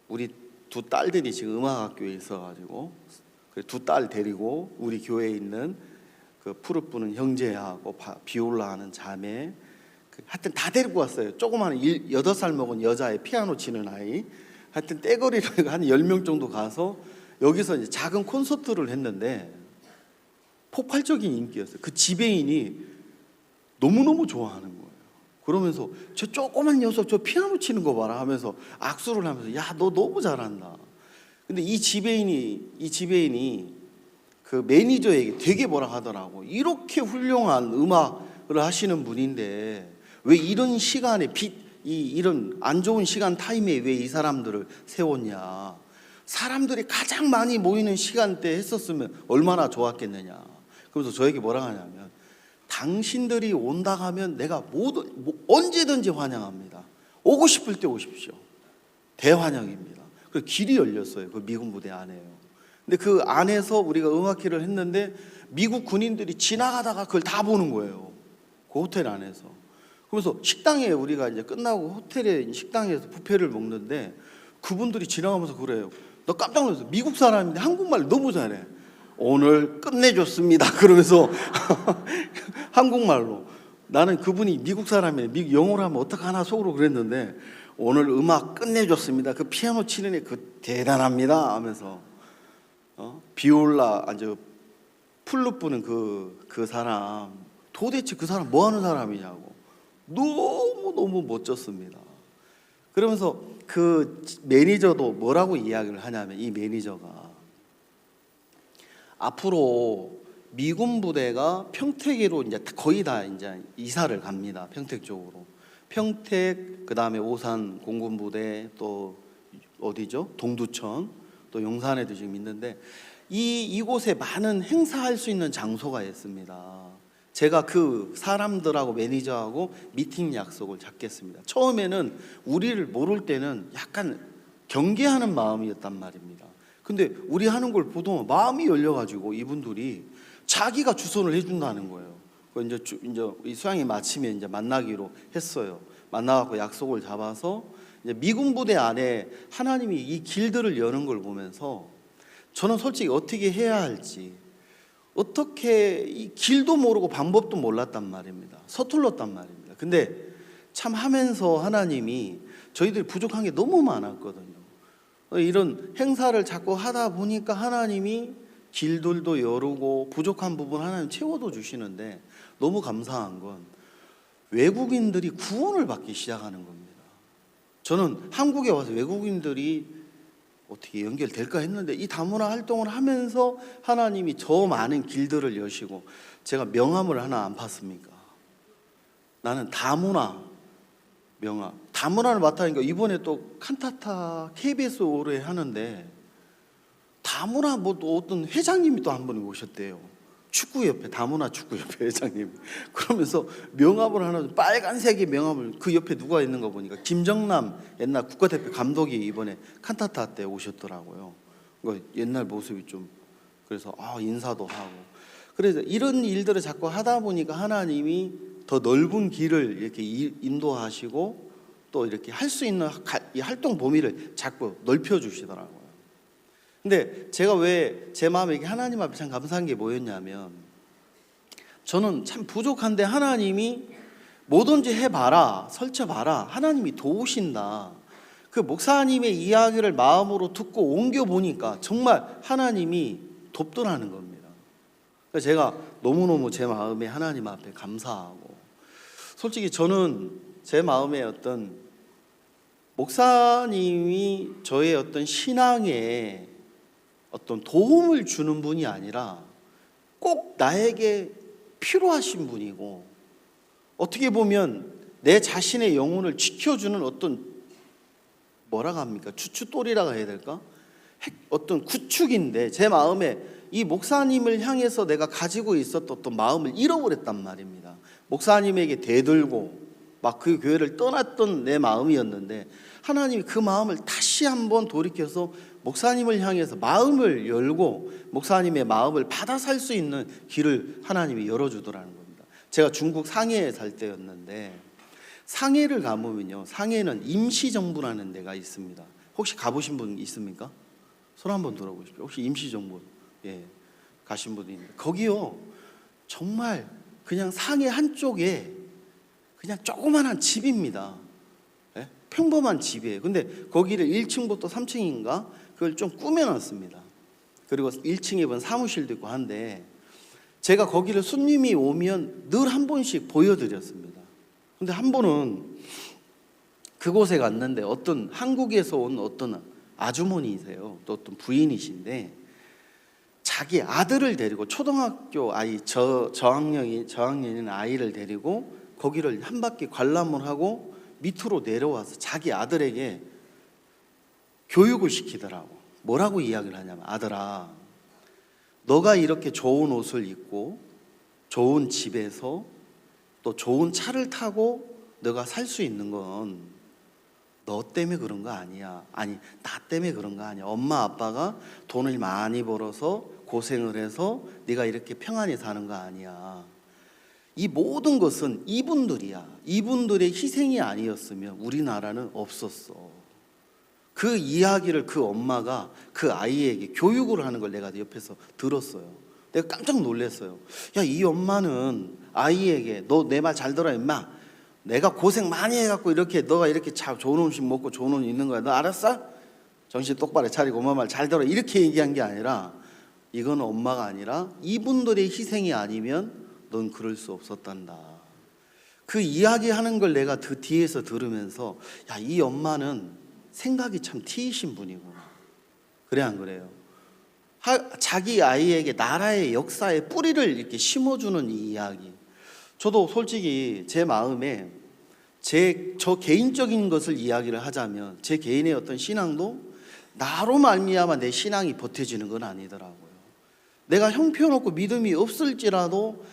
우리 두 딸들이 지금 음악학교에 있어가지고 두 딸 데리고 우리 교회에 있는 그 푸르 부는 형제하고 비올라 하는 자매, 하여튼 다 데리고 왔어요. 조그마한 8살 먹은 여자애 피아노 치는 아이, 하여튼 떼거리로 한 10명 정도 가서 여기서 이제 작은 콘서트를 했는데 폭발적인 인기였어요. 그 지배인이 너무너무 좋아하는 거예요. 그러면서 저 조그만 녀석 저 피아노 치는 거 봐라 하면서 악수를 하면서 야, 너 너무 잘한다. 근데 이 지배인이 그 매니저에게 되게 뭐라 하더라고. 이렇게 훌륭한 음악을 하시는 분인데 왜 이런 시간에 이런 안 좋은 시간 타임에 왜 이 사람들을 세웠냐. 사람들이 가장 많이 모이는 시간대에 했었으면 얼마나 좋았겠느냐. 그래서 저에게 뭐라 하냐면 당신들이 온다 하면 내가 언제든지 환영합니다. 오고 싶을 때 오십시오. 대환영입니다. 그 길이 열렸어요. 그 미군 부대 안에요. 근데 그 안에서 우리가 음악회를 했는데 미국 군인들이 지나가다가 그걸 다 보는 거예요. 그 호텔 안에서. 그래서 식당에 우리가 이제 끝나고 호텔에 식당에서 뷔페를 먹는데 그분들이 지나가면서 그래요. 너 깜짝 놀랐어. 미국 사람인데 한국말 너무 잘해. 오늘 끝내줬습니다. 그러면서 한국말로. 나는 그분이 미국 사람이네. 미국 영어로 하면 어떡하나 속으로 그랬는데 오늘 음악 끝내줬습니다. 그 피아노 치는 애 대단합니다 하면서 비올라 플룻 부는 그 사람 도대체 그 사람 뭐 하는 사람이냐고 너무 멋졌습니다. 그러면서 그 매니저도 뭐라고 이야기를 하냐면 이 매니저가 앞으로 미군 부대가 평택으로 이제 거의 다 이제 이사를 갑니다. 평택 쪽으로. 평택, 그 다음에 오산 공군부대, 또 어디죠? 동두천, 또 용산에도 지금 있는데 이곳에 많은 행사할 수 있는 장소가 있습니다. 제가 그 사람들하고 매니저하고 미팅 약속을 잡겠습니다. 처음에는 우리를 모를 때는 약간 경계하는 마음이었단 말입니다. 근데 우리 하는 걸 보도 마음이 열려가지고 이분들이 자기가 주선을 해준다는 거예요. 이제 이 수양이 마치면 이제 만나기로 했어요. 만나갖고 약속을 잡아서 이제 미군 부대 안에 하나님이 이 길들을 여는 걸 보면서 저는 솔직히 어떻게 해야 할지, 어떻게 이 길도 모르고 방법도 몰랐단 말입니다. 서툴렀단 말입니다. 근데 참 하면서 하나님이 저희들이 부족한 게 너무 많았거든요. 이런 행사를 자꾸 하다 보니까 하나님이 길들도 열고 부족한 부분 하나님 채워도 주시는데 너무 감사한 건 외국인들이 구원을 받기 시작하는 겁니다. 저는 한국에 와서 외국인들이 어떻게 연결될까 했는데 이 다문화 활동을 하면서 하나님이 저 많은 길들을 여시고, 제가 명함을 하나 안 팠습니까? 나는 다문화 명함, 다문화를 맡아니까 이번에 또 칸타타 KBS 올해 하는데 다문화 뭐 또 어떤 회장님이 또 한 분이 오셨대요. 축구협회, 다문화 축구협회 회장님. 그러면서 명함을 하나, 빨간색의 명함을, 그 옆에 누가 있는 거 보니까 김정남 옛날 국가대표 감독이 이번에 칸타타 때 오셨더라고요. 옛날 모습이 좀, 그래서 인사도 하고. 그래서 이런 일들을 자꾸 하다 보니까 하나님이 더 넓은 길을 이렇게 인도하시고 또 이렇게 할 수 있는 이 활동 범위를 자꾸 넓혀주시더라고요. 근데 제가 왜 제 마음에 이게 하나님 앞에 참 감사한 게 뭐였냐면, 저는 참 부족한데 하나님이 뭐든지 해봐라, 설쳐봐라, 하나님이 도우신다. 그 목사님의 이야기를 마음으로 듣고 옮겨보니까 정말 하나님이 돕더라는 겁니다. 그래서 제가 너무너무 제 마음에 하나님 앞에 감사하고, 솔직히 저는 제 마음에 어떤 목사님이 저의 어떤 신앙에 어떤 도움을 주는 분이 아니라 꼭 나에게 필요하신 분이고, 어떻게 보면 내 자신의 영혼을 지켜주는 어떤, 뭐라고 합니까? 주춧돌이라고 해야 될까? 어떤 구축인데, 제 마음에 이 목사님을 향해서 내가 가지고 있었던 어떤 마음을 잃어버렸단 말입니다. 목사님에게 대들고 막 그 교회를 떠났던 내 마음이었는데, 하나님이 그 마음을 다시 한번 돌이켜서 목사님을 향해서 마음을 열고 목사님의 마음을 받아 살 수 있는 길을 하나님이 열어주더라는 겁니다. 제가 중국 상해에 살 때였는데, 상해를 가보면요, 상해는 임시정부라는 데가 있습니다. 혹시 가보신 분 있습니까? 손 한번 들어보십시오. 혹시 임시정부 가신 분이 있는데, 거기요 정말 그냥 상해 한쪽에 그냥 조그만한 집입니다. 평범한 집이에요. 근데 거기를 1층부터 3층인가 그걸 좀 꾸며놨습니다. 그리고 1층에 보면 사무실도 있고 한데, 제가 거기를 손님이 오면 늘 한 번씩 보여드렸습니다. 근데 한 번은 그곳에 갔는데 어떤 한국에서 온 어떤 아주머니이세요. 또 어떤 부인이신데 자기 아들을 데리고, 초등학교 아이 저학년인 아이를 데리고 거기를 한 바퀴 관람을 하고 밑으로 내려와서 자기 아들에게 교육을 시키더라고. 뭐라고 이야기를 하냐면, 아들아, 너가 이렇게 좋은 옷을 입고 좋은 집에서 또 좋은 차를 타고 너가 살 수 있는 건 너 때문에 그런 거 아니야. 아니, 나 때문에 그런 거 아니야. 엄마 아빠가 돈을 많이 벌어서 고생을 해서 네가 이렇게 평안히 사는 거 아니야. 이 모든 것은 이분들이야. 이분들의 희생이 아니었으면 우리나라는 없었어. 그 이야기를 그 엄마가 그 아이에게 교육을 하는 걸 내가 옆에서 들었어요. 내가 깜짝 놀랐어요. 야, 이 엄마는 아이에게 너 내 말 잘 들어 임마. 내가 고생 많이 해갖고 이렇게 너가 이렇게 좋은 음식 먹고 좋은 옷 입는 거야. 너 알았어? 정신 똑바로 차리고 엄마 말 잘 들어. 이렇게 얘기한 게 아니라, 이건 엄마가 아니라 이분들의 희생이 아니면 넌 그럴 수 없었단다. 그 이야기하는 걸 내가 그 뒤에서 들으면서, 야, 이 엄마는 생각이 참 튀이신 분이구나. 그래 안 그래요? 자기 아이에게 나라의 역사의 뿌리를 이렇게 심어주는 이 이야기. 저도 솔직히 제 마음에 저 개인적인 것을 이야기를 하자면 제 개인의 어떤 신앙도 나로 말미암아 내 신앙이 버텨지는 건 아니더라고요. 내가 형편없고 믿음이 없을지라도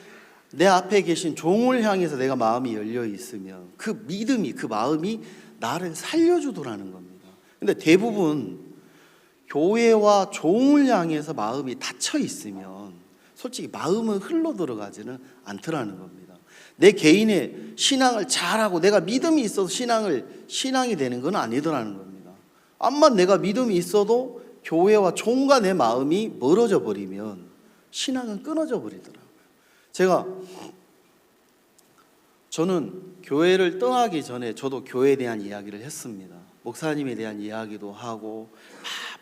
내 앞에 계신 종을 향해서 내가 마음이 열려 있으면 그 믿음이, 그 마음이 나를 살려주더라는 겁니다. 근데 대부분 교회와 종을 향해서 마음이 닫혀 있으면 솔직히 마음은 흘러 들어가지는 않더라는 겁니다. 내 개인의 신앙을 잘하고 내가 믿음이 있어서 신앙이 되는 건 아니더라는 겁니다. 암만 내가 믿음이 있어도 교회와 종과 내 마음이 멀어져 버리면 신앙은 끊어져 버리더라고요. 저는 교회를 떠나기 전에 저도 교회에 대한 이야기를 했습니다. 목사님에 대한 이야기도 하고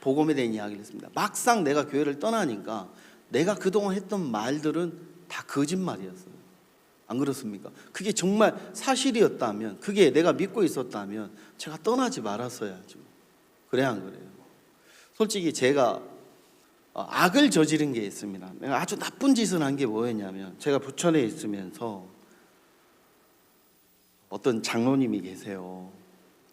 복음에 대한 이야기를 했습니다. 막상 내가 교회를 떠나니까 내가 그동안 했던 말들은 다 거짓말이었어요. 안 그렇습니까? 그게 정말 사실이었다면, 그게 내가 믿고 있었다면 제가 떠나지 말았어야죠. 그래 안 그래요? 솔직히 제가 악을 저지른 게 있습니다. 내가 아주 나쁜 짓을 한 게 뭐였냐면, 제가 부천에 있으면서 어떤 장로님이 계세요.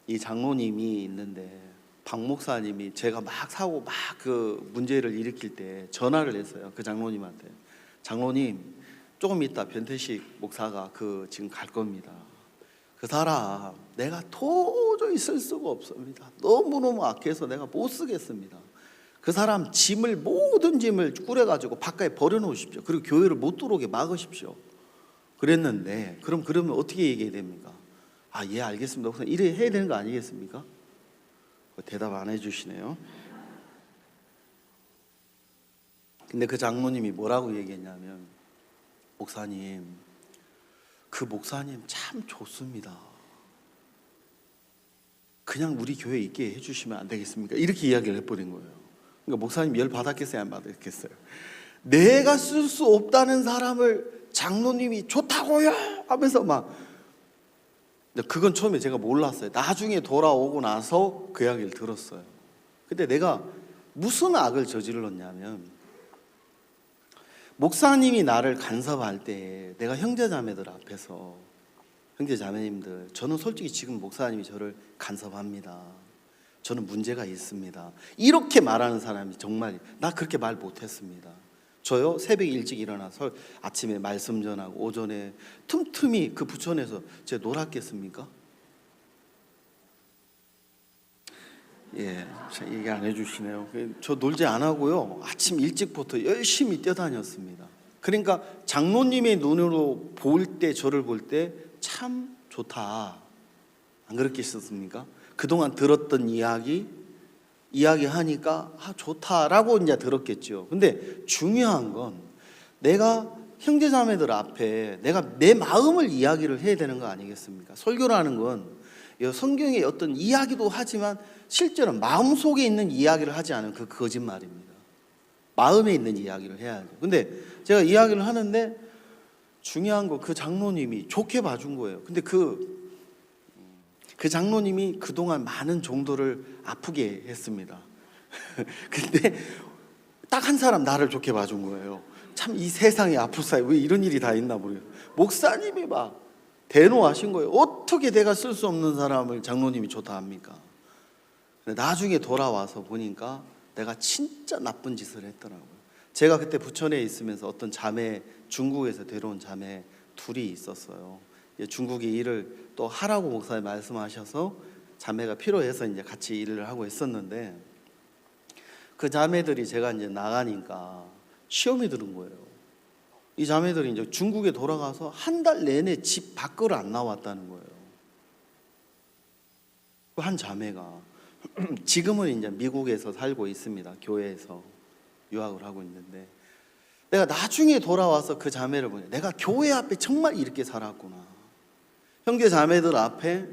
이 장로님이 있는데 박 목사님이 제가 막 사고 막 그 문제를 일으킬 때 전화를 했어요. 그 장로님한테. 장로님, 조금 있다 변태식 목사가 지금 갈 겁니다. 그 사람 내가 도저히 쓸 수가 없습니다. 너무너무 악해서 내가 못 쓰겠습니다. 그 사람 모든 짐을 꾸려가지고 바깥에 버려놓으십시오. 그리고 교회를 못 들어오게 막으십시오. 그랬는데 그러면 어떻게 얘기해야 됩니까? 예, 알겠습니다. 우선 이래 해야 되는 거 아니겠습니까? 대답 안 해주시네요. 근데 그 장로님이 뭐라고 얘기했냐면, 목사님, 그 목사님 참 좋습니다. 그냥 우리 교회에 있게 해주시면 안 되겠습니까? 이렇게 이야기를 해버린 거예요. 그러니까 목사님 열 받았겠어요, 안 받았겠어요? 내가 쓸 수 없다는 사람을 장로님이 좋다고요? 하면서 그건 처음에 제가 몰랐어요. 나중에 돌아오고 나서 그 이야기를 들었어요. 근데 내가 무슨 악을 저질렀냐면, 목사님이 나를 간섭할 때 내가 형제자매들 앞에서, 형제자매님들, 저는 솔직히 지금 목사님이 저를 간섭합니다. 저는 문제가 있습니다. 이렇게 말하는 사람이 정말, 나 그렇게 말 못했습니다. 저요, 새벽에 일찍 일어나서 아침에 말씀 전하고 오전에 틈틈이 그 부천에서 제가 놀았겠습니까? 예, 얘기 안 해주시네요. 저 놀지 안 하고요, 아침 일찍부터 열심히 뛰어다녔습니다. 그러니까 장로님의 눈으로 저를 볼 때 참 좋다, 안 그렇겠습니까? 그동안 들었던 이야기하니까 좋다라고 이제 들었겠죠. 근데 중요한 건 내가 형제자매들 앞에 내가 내 마음을 이야기를 해야 되는 거 아니겠습니까? 설교라는 건 성경의 어떤 이야기도 하지만 실제로 마음속에 있는 이야기를 하지 않은 그 거짓말입니다. 마음에 있는 이야기를 해야죠. 근데 제가 이야기를 하는데 중요한 거, 그 장로님이 좋게 봐준 거예요. 근데 그 장로님이 그동안 많은 종도를 아프게 했습니다. 근데 딱 한 사람 나를 좋게 봐준 거예요. 참 이 세상에 아플 사이 왜 이런 일이 다 있나 모르겠어요. 목사님이 막 대노하신 거예요. 어떻게 내가 쓸 수 없는 사람을 장로님이 좋다 합니까? 근데 나중에 돌아와서 보니까 내가 진짜 나쁜 짓을 했더라고요. 제가 그때 부천에 있으면서 어떤 중국에서 데려온 자매 둘이 있었어요. 중국에 일을 또 하라고 목사님 말씀하셔서 자매가 필요해서 이제 같이 일을 하고 있었는데, 그 자매들이 제가 이제 나가니까 시험이 들은 거예요. 이 자매들이 이제 중국에 돌아가서 한 달 내내 집 밖으로 안 나왔다는 거예요. 한 자매가 지금은 이제 미국에서 살고 있습니다. 교회에서 유학을 하고 있는데, 내가 나중에 돌아와서 그 자매를 보니 내가 교회 앞에 정말 이렇게 살았구나. 형제 자매들 앞에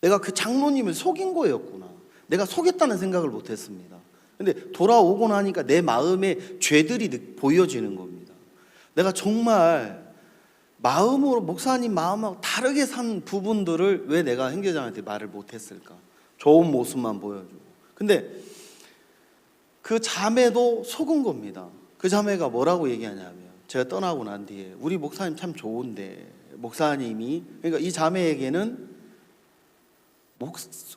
내가 그 장로님을 속인 거였구나. 내가 속였다는 생각을 못했습니다. 근데 돌아오고 나니까 내 마음에 죄들이 보여지는 겁니다. 내가 정말 마음으로, 목사님 마음하고 다르게 산 부분들을 왜 내가 형제자매한테 말을 못했을까? 좋은 모습만 보여주고. 근데 그 자매도 속은 겁니다. 그 자매가 뭐라고 얘기하냐면, 제가 떠나고 난 뒤에 우리 목사님 참 좋은데 목사님이, 그러니까 이 자매에게는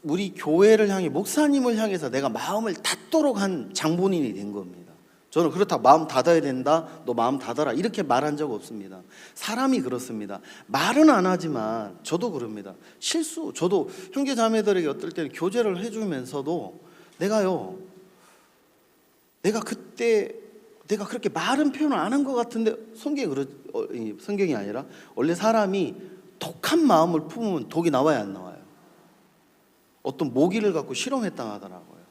우리 교회를 향해, 목사님을 향해서 내가 마음을 닫도록 한 장본인이 된 겁니다. 저는 그렇다, 마음 닫아야 된다, 너 마음 닫아라, 이렇게 말한 적 없습니다. 사람이 그렇습니다. 말은 안 하지만 저도 그럽니다. 저도 형제 자매들에게 어떨 때는 교제를 해주면서도 내가 그때 내가 그렇게 말은 표현을 안 한 것 같은데, 성경이 아니라 원래 사람이 독한 마음을 품으면 독이 나와야 안 나와요. 어떤 모기를 갖고 실험했다고 하더라고요.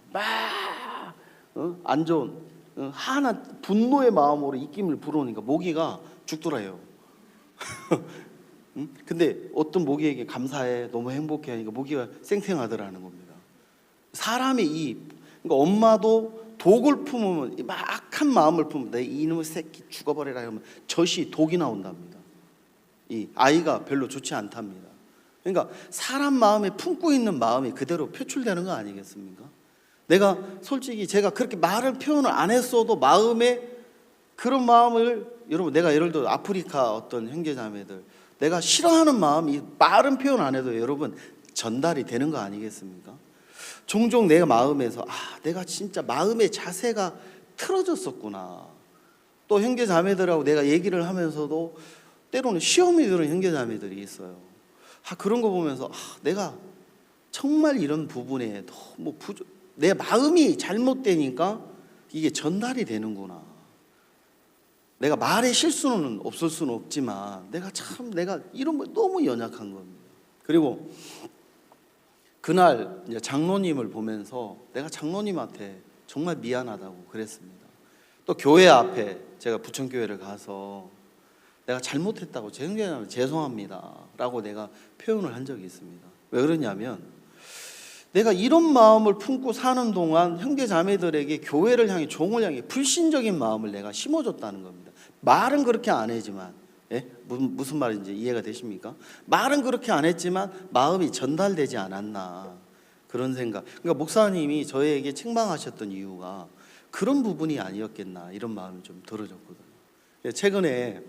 안 좋은 하나 분노의 마음으로 입김을 불어오니까 모기가 죽더래요. 근데 어떤 모기에게 감사해, 너무 행복해 하니까 모기가 쌩쌩하더라는 겁니다. 사람이 그러니까 엄마도 독을 품으면, 막 악한 마음을 품으면, 내 이놈의 새끼 죽어버려라 하면 젖이 독이 나온답니다. 이 아이가 별로 좋지 않답니다. 그러니까 사람 마음에 품고 있는 마음이 그대로 표출되는 거 아니겠습니까? 내가 솔직히 제가 그렇게 말을 표현을 안 했어도 마음에 그런 마음을, 여러분, 내가 예를 들어 아프리카 어떤 형제자매들, 내가 싫어하는 마음이 말은 표현 안 해도 여러분 전달이 되는 거 아니겠습니까? 종종 내 마음에서 내가 진짜 마음의 자세가 틀어졌었구나. 또 형제자매들하고 내가 얘기를 하면서도 때로는 시험이 드는 형제자매들이 있어요. 그런 거 보면서 내가 정말 이런 부분에 너무 내 마음이 잘못되니까 이게 전달이 되는구나. 내가 말의 실수는 없을 수는 없지만 내가 이런 거 너무 연약한 겁니다. 그리고 그날 이제 장로님을 보면서 내가 장로님한테 정말 미안하다고 그랬습니다. 또 교회 앞에 제가 부천교회를 가서 내가 잘못했다고, 제 형제자매 죄송합니다 라고 내가 표현을 한 적이 있습니다. 왜 그러냐면 내가 이런 마음을 품고 사는 동안 형제자매들에게 교회를 향해, 종을 향해 불신적인 마음을 내가 심어줬다는 겁니다. 말은 그렇게 안 했지만, 무슨 말인지 이해가 되십니까? 말은 그렇게 안 했지만 마음이 전달되지 않았나, 그런 생각. 그러니까 목사님이 저에게 책망하셨던 이유가 그런 부분이 아니었겠나, 이런 마음이 좀 들어졌거든요. 최근에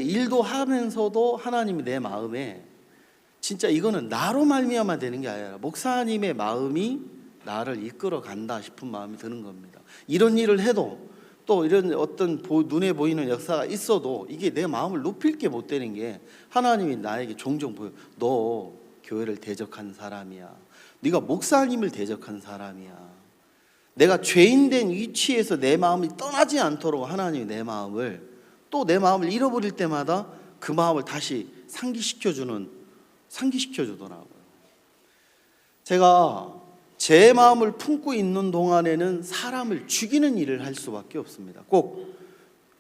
일도 하면서도 하나님이 내 마음에 진짜 이거는 나로 말미암아 되는 게 아니라 목사님의 마음이 나를 이끌어 간다 싶은 마음이 드는 겁니다. 이런 일을 해도, 또 이런 어떤 눈에 보이는 역사가 있어도 이게 내 마음을 높일 게 못 되는 게, 하나님이 나에게 종종 보여. 너 교회를 대적한 사람이야. 네가 목사님을 대적한 사람이야. 내가 죄인된 위치에서 내 마음이 떠나지 않도록 하나님이 내 마음을 잃어버릴 때마다 그 마음을 다시 상기시켜주더라고요. 제가 제 마음을 품고 있는 동안에는 사람을 죽이는 일을 할 수밖에 없습니다. 꼭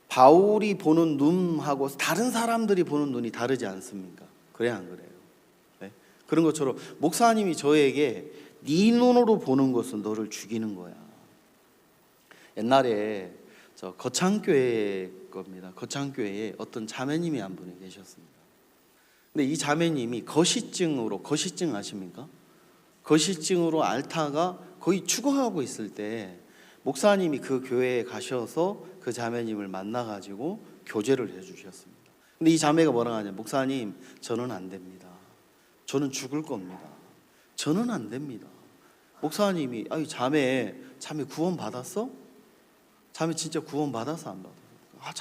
바울이 보는 눈하고 다른 사람들이 보는 눈이 다르지 않습니까? 그래야 안 그래요? 네? 그런 것처럼 목사님이 저에게 네 눈으로 보는 것은 너를 죽이는 거야. 옛날에 저 거창교회 겁니다. 거창교회에 어떤 자매님이 한 분이 계셨습니다. 근데 이 자매님이 거시증 아십니까? 거시증으로 앓다가 거의 죽어가고 있을 때 목사님이 그 교회에 가셔서 그 자매님을 만나가지고 교제를 해주셨습니다. 근데 이 자매가 뭐라고 하냐, 목사님 저는 안 됩니다. 저는 죽을 겁니다. 저는 안 됩니다. 목사님이 자매 구원 받았어? 자매 진짜 구원 받았어 안 받았어?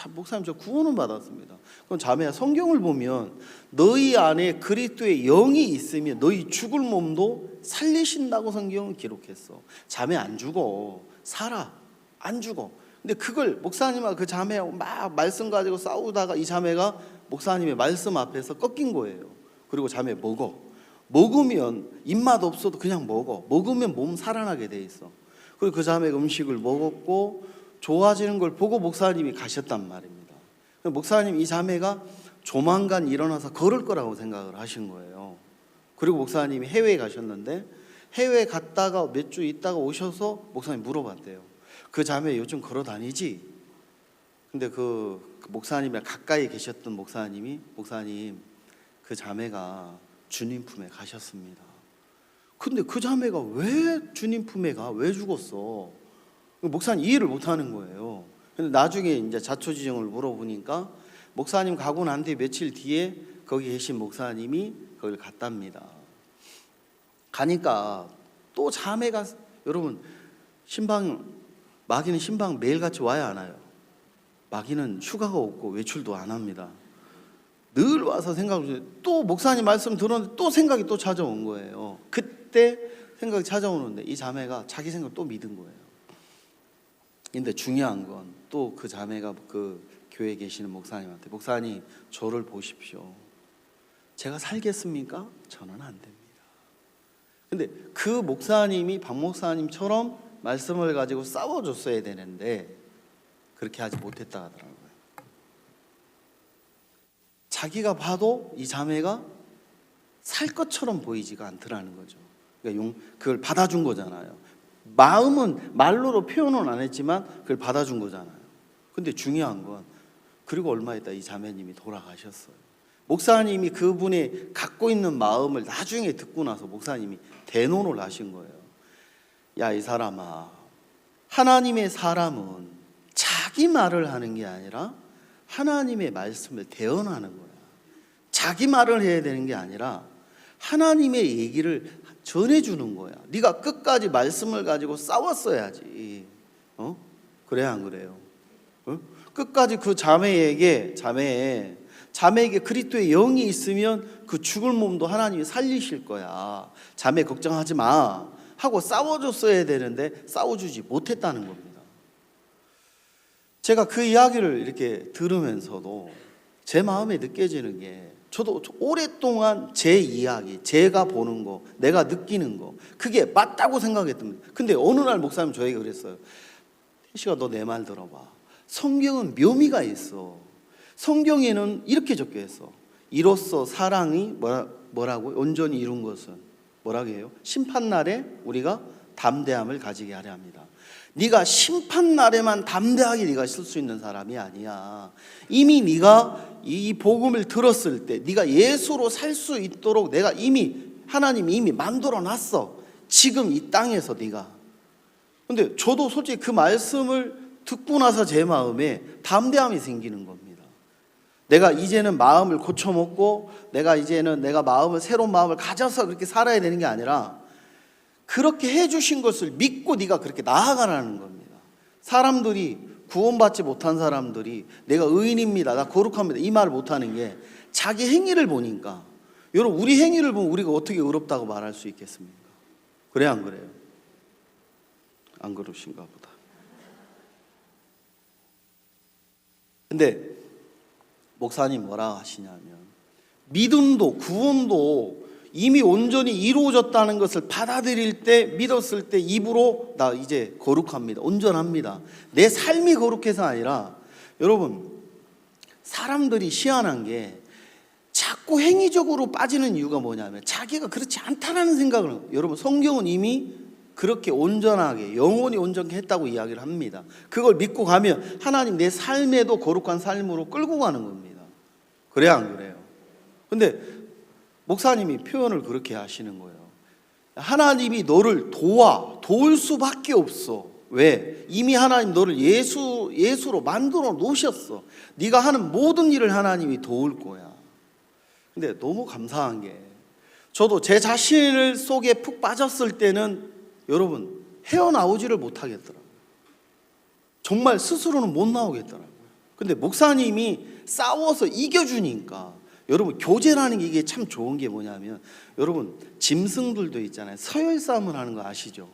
목사님 저 구원은 받았습니다. 그럼 자매야, 성경을 보면 너희 안에 그리스도의 영이 있으면 너희 죽을 몸도 살리신다고 성경은 기록했어. 자매 안 죽어, 살아, 안 죽어. 근데 그걸 목사님하고 그 자매하고 막 말씀 가지고 싸우다가 이 자매가 목사님의 말씀 앞에서 꺾인 거예요. 그리고 자매 먹으면 입맛 없어도 그냥 먹으면 몸 살아나게 돼 있어. 그리고 그 자매가 음식을 먹었고 좋아지는 걸 보고 목사님이 가셨단 말입니다. 목사님 이 자매가 조만간 일어나서 걸을 거라고 생각을 하신 거예요. 그리고 목사님이 해외에 가셨는데, 해외에 갔다가 몇 주 있다가 오셔서 목사님 물어봤대요. 그 자매 요즘 걸어 다니지? 근데 그 목사님이랑 가까이 계셨던 목사님 그 자매가 주님 품에 가셨습니다. 근데 그 자매가 왜 주님 품에 왜 죽었어? 목사님 이해를 못 하는 거예요. 근데 나중에 이제 자초지종을 물어보니까 목사님 가고 난 뒤에 며칠 뒤에 거기 계신 목사님이 거기를 갔답니다. 가니까 또 자매가, 여러분 마귀는 신방 매일같이 와야 하나요? 마귀는 휴가가 없고 외출도 안 합니다. 늘 와서 생각을, 또 목사님 말씀 들었는데 또 생각이 또 찾아온 거예요. 그때 생각이 찾아오는데 이 자매가 자기 생각을 또 믿은 거예요. 근데 중요한 건 또 그 자매가 그 교회에 계시는 목사님한테, 목사님 저를 보십시오. 제가 살겠습니까? 저는 안 됩니다. 근데 그 목사님이 박 목사님처럼 말씀을 가지고 싸워줬어야 되는데 그렇게 하지 못했다 하더라고요. 자기가 봐도 이 자매가 살 것처럼 보이지가 않더라는 거죠. 그러니까 그걸 받아준 거잖아요. 마음은 말로로 표현은 안 했지만 그걸 받아준 거잖아요. 근데 중요한 건, 그리고 얼마 있다 이 자매님이 돌아가셨어요. 목사님이 그분이 갖고 있는 마음을 나중에 듣고 나서 목사님이 대노를 하신 거예요. 야, 이 사람아, 하나님의 사람은 자기 말을 하는 게 아니라 하나님의 말씀을 대언하는 거야. 자기 말을 해야 되는 게 아니라 하나님의 얘기를 전해주는 거야. 네가 끝까지 말씀을 가지고 싸웠어야지. 그래야 안 그래요? 끝까지 그 자매에게 그리스도의 영이 있으면 그 죽을 몸도 하나님이 살리실 거야. 자매 걱정하지 마 하고 싸워줬어야 되는데 싸워주지 못했다는 겁니다. 제가 그 이야기를 이렇게 들으면서도 제 마음에 느껴지는 게, 저도 오랫동안 제 이야기, 제가 보는 거, 내가 느끼는 거, 그게 맞다고 생각했던 거예요. 근데 어느 날 목사님 저에게 그랬어요. 태시가 너 내 말 들어봐. 성경은 묘미가 있어. 성경에는 이렇게 적혀 있어. 이로써 사랑이 뭐라고? 온전히 이룬 것은 뭐라고 해요? 심판날에 우리가 담대함을 가지게 하려 합니다. 네가 심판날에만 담대하게 네가 쓸 수 있는 사람이 아니야. 이미 네가 이 복음을 들었을 때 네가 예수로 살 수 있도록 내가 하나님이 이미 만들어 놨어. 지금 이 땅에서 네가. 근데 저도 솔직히 그 말씀을 듣고 나서 제 마음에 담대함이 생기는 겁니다. 내가 이제는 마음을 고쳐먹고 내가 새로운 마음을 가져서 그렇게 살아야 되는 게 아니라 그렇게 해주신 것을 믿고 네가 그렇게 나아가라는 겁니다. 사람들이, 구원받지 못한 사람들이 내가 의인입니다, 나 거룩합니다 이 말을 못하는 게 자기 행위를 보니까, 여러분 우리 행위를 보면 우리가 어떻게 의롭다고 말할 수 있겠습니까? 그래 안 그래요? 안 그러신가 보다. 근데 목사님 뭐라 하시냐면, 믿음도 구원도 이미 온전히 이루어졌다는 것을 받아들일 때, 믿었을 때 입으로 나 이제 거룩합니다, 온전합니다, 내 삶이 거룩해서 아니라, 여러분 사람들이 희한한 게 자꾸 행위적으로 빠지는 이유가 뭐냐면 자기가 그렇지 않다라는 생각을, 여러분 성경은 이미 그렇게 온전하게 영원히 온전케 했다고 이야기를 합니다. 그걸 믿고 가면 하나님 내 삶에도 거룩한 삶으로 끌고 가는 겁니다. 그래야 안 그래요? 근데 목사님이 표현을 그렇게 하시는 거예요. 하나님이 너를 도울 수밖에 없어. 왜? 이미 하나님 너를 예수로 만들어 놓으셨어. 네가 하는 모든 일을 하나님이 도울 거야. 근데 너무 감사한 게, 저도 제 자신을 속에 푹 빠졌을 때는 여러분 헤어나오지를 못하겠더라고요. 정말 스스로는 못 나오겠더라고요. 근데 목사님이 싸워서 이겨주니까, 여러분 교제라는 게 이게 참 좋은 게 뭐냐면, 여러분 짐승들도 있잖아요. 서열 싸움을 하는 거 아시죠?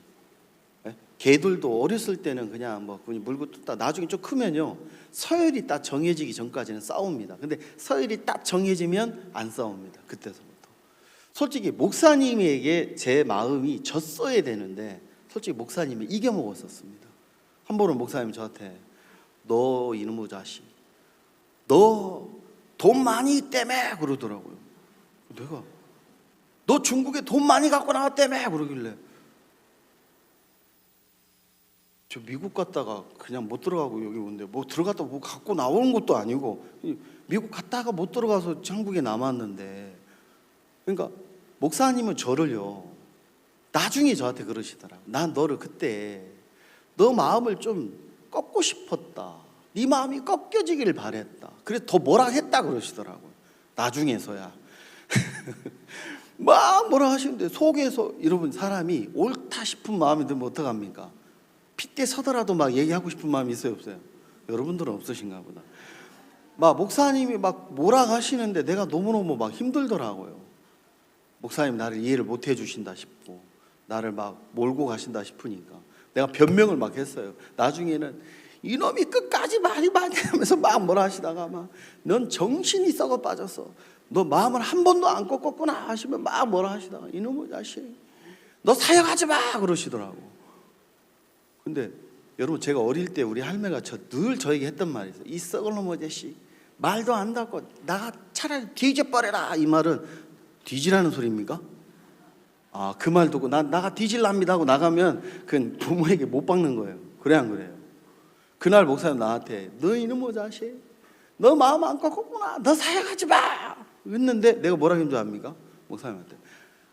개들도 어렸을 때는 그냥 물고 뜯다, 나중에 좀 크면요 서열이 딱 정해지기 전까지는 싸웁니다. 근데 서열이 딱 정해지면 안 싸웁니다. 그때서부터. 솔직히 목사님에게 제 마음이 졌어야 되는데 솔직히 목사님이 이겨먹었었습니다. 한 번은 목사님이 저한테, 너 이놈의 자식, 너 돈 많이 있다며 그러더라고요. 내가 너 중국에 돈 많이 갖고 나왔다며 그러길래, 저 미국 갔다가 그냥 못 들어가고 여기 오는데, 뭐 들어갔다 뭐 갖고 나오는 것도 아니고 미국 갔다가 못 들어가서 한국에 남았는데, 그러니까 목사님은 저를요 나중에 저한테 그러시더라고요. 난 너를 그때 너 마음을 좀 꺾고 싶었다. 네 마음이 꺾여지길 바랬다. 그래서 더 뭐라 했다 그러시더라고요. 나중에서야. 막 뭐라 하시는데 속에서 여러분 사람이 옳다 싶은 마음이 들면 어떡합니까? 핏대 서더라도 막 얘기하고 싶은 마음이 있어요 없어요? 여러분들은 없으신가 보다. 막 목사님이 막 뭐라 하시는데 내가 너무너무 막 힘들더라고요. 목사님 나를 이해를 못 해주신다 싶고 나를 막 몰고 가신다 싶으니까 내가 변명을 막 했어요. 나중에는 이놈이 끝까지 말이 많이 하면서 막 뭐라 하시다가 막 넌 정신이 썩어 빠졌어. 너 마음을 한 번도 안 꺾었구나 하시면 막 뭐라 하시다가 이놈의 자식 너 사역하지 마 그러시더라고. 근데 여러분 제가 어릴 때 우리 할매가 늘 저에게 했던 말이 있어요. 이 썩을 놈의 자식 말도 안 닿고 나가 차라리 뒤져버려라. 이 말은 뒤지라는 소리입니까? 아, 그 말 듣고 나가 뒤질랍니다 하고 나가면 그건 부모에게 못 박는 거예요. 그래 안 그래요? 그날 목사님 나한테 너 이놈의 자식 너 마음 안 꺾었구나. 너 사역하지 마. 했는데 내가 뭐라 했는 줄 압니까? 목사님한테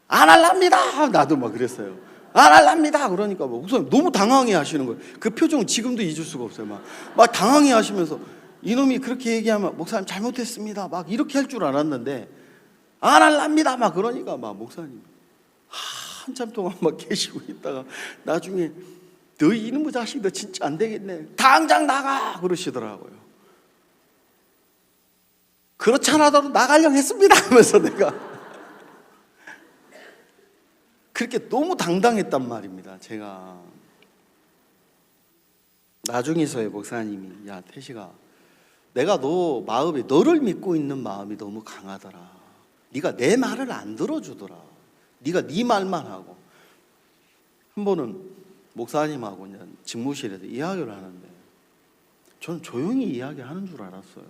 안 할랍니다. 나도 막 그랬어요. 안 할랍니다. 그러니까 목사님 너무 당황해 하시는 거예요. 그 표정은 지금도 잊을 수가 없어요. 막 당황해 하시면서 이놈이 그렇게 얘기하면 목사님 잘못했습니다. 막 이렇게 할 줄 알았는데 안 할랍니다. 막 그러니까 막 목사님 한참 동안 막 계시고 있다가 나중에 너 이놈의 자식 너 진짜 안 되겠네. 당장 나가 그러시더라고요. 그렇지 않아도 나가려고 했습니다 하면서 내가 그렇게 너무 당당했단 말입니다. 제가 나중에서야 목사님이 야 태식아 내가 너 마음이 너를 믿고 있는 마음이 너무 강하더라. 네가 내 말을 안 들어주더라. 네가 네 말만 하고. 한 번은 목사님하고 이제 집무실에서 이야기를 하는데 저는 조용히 이야기하는 줄 알았어요.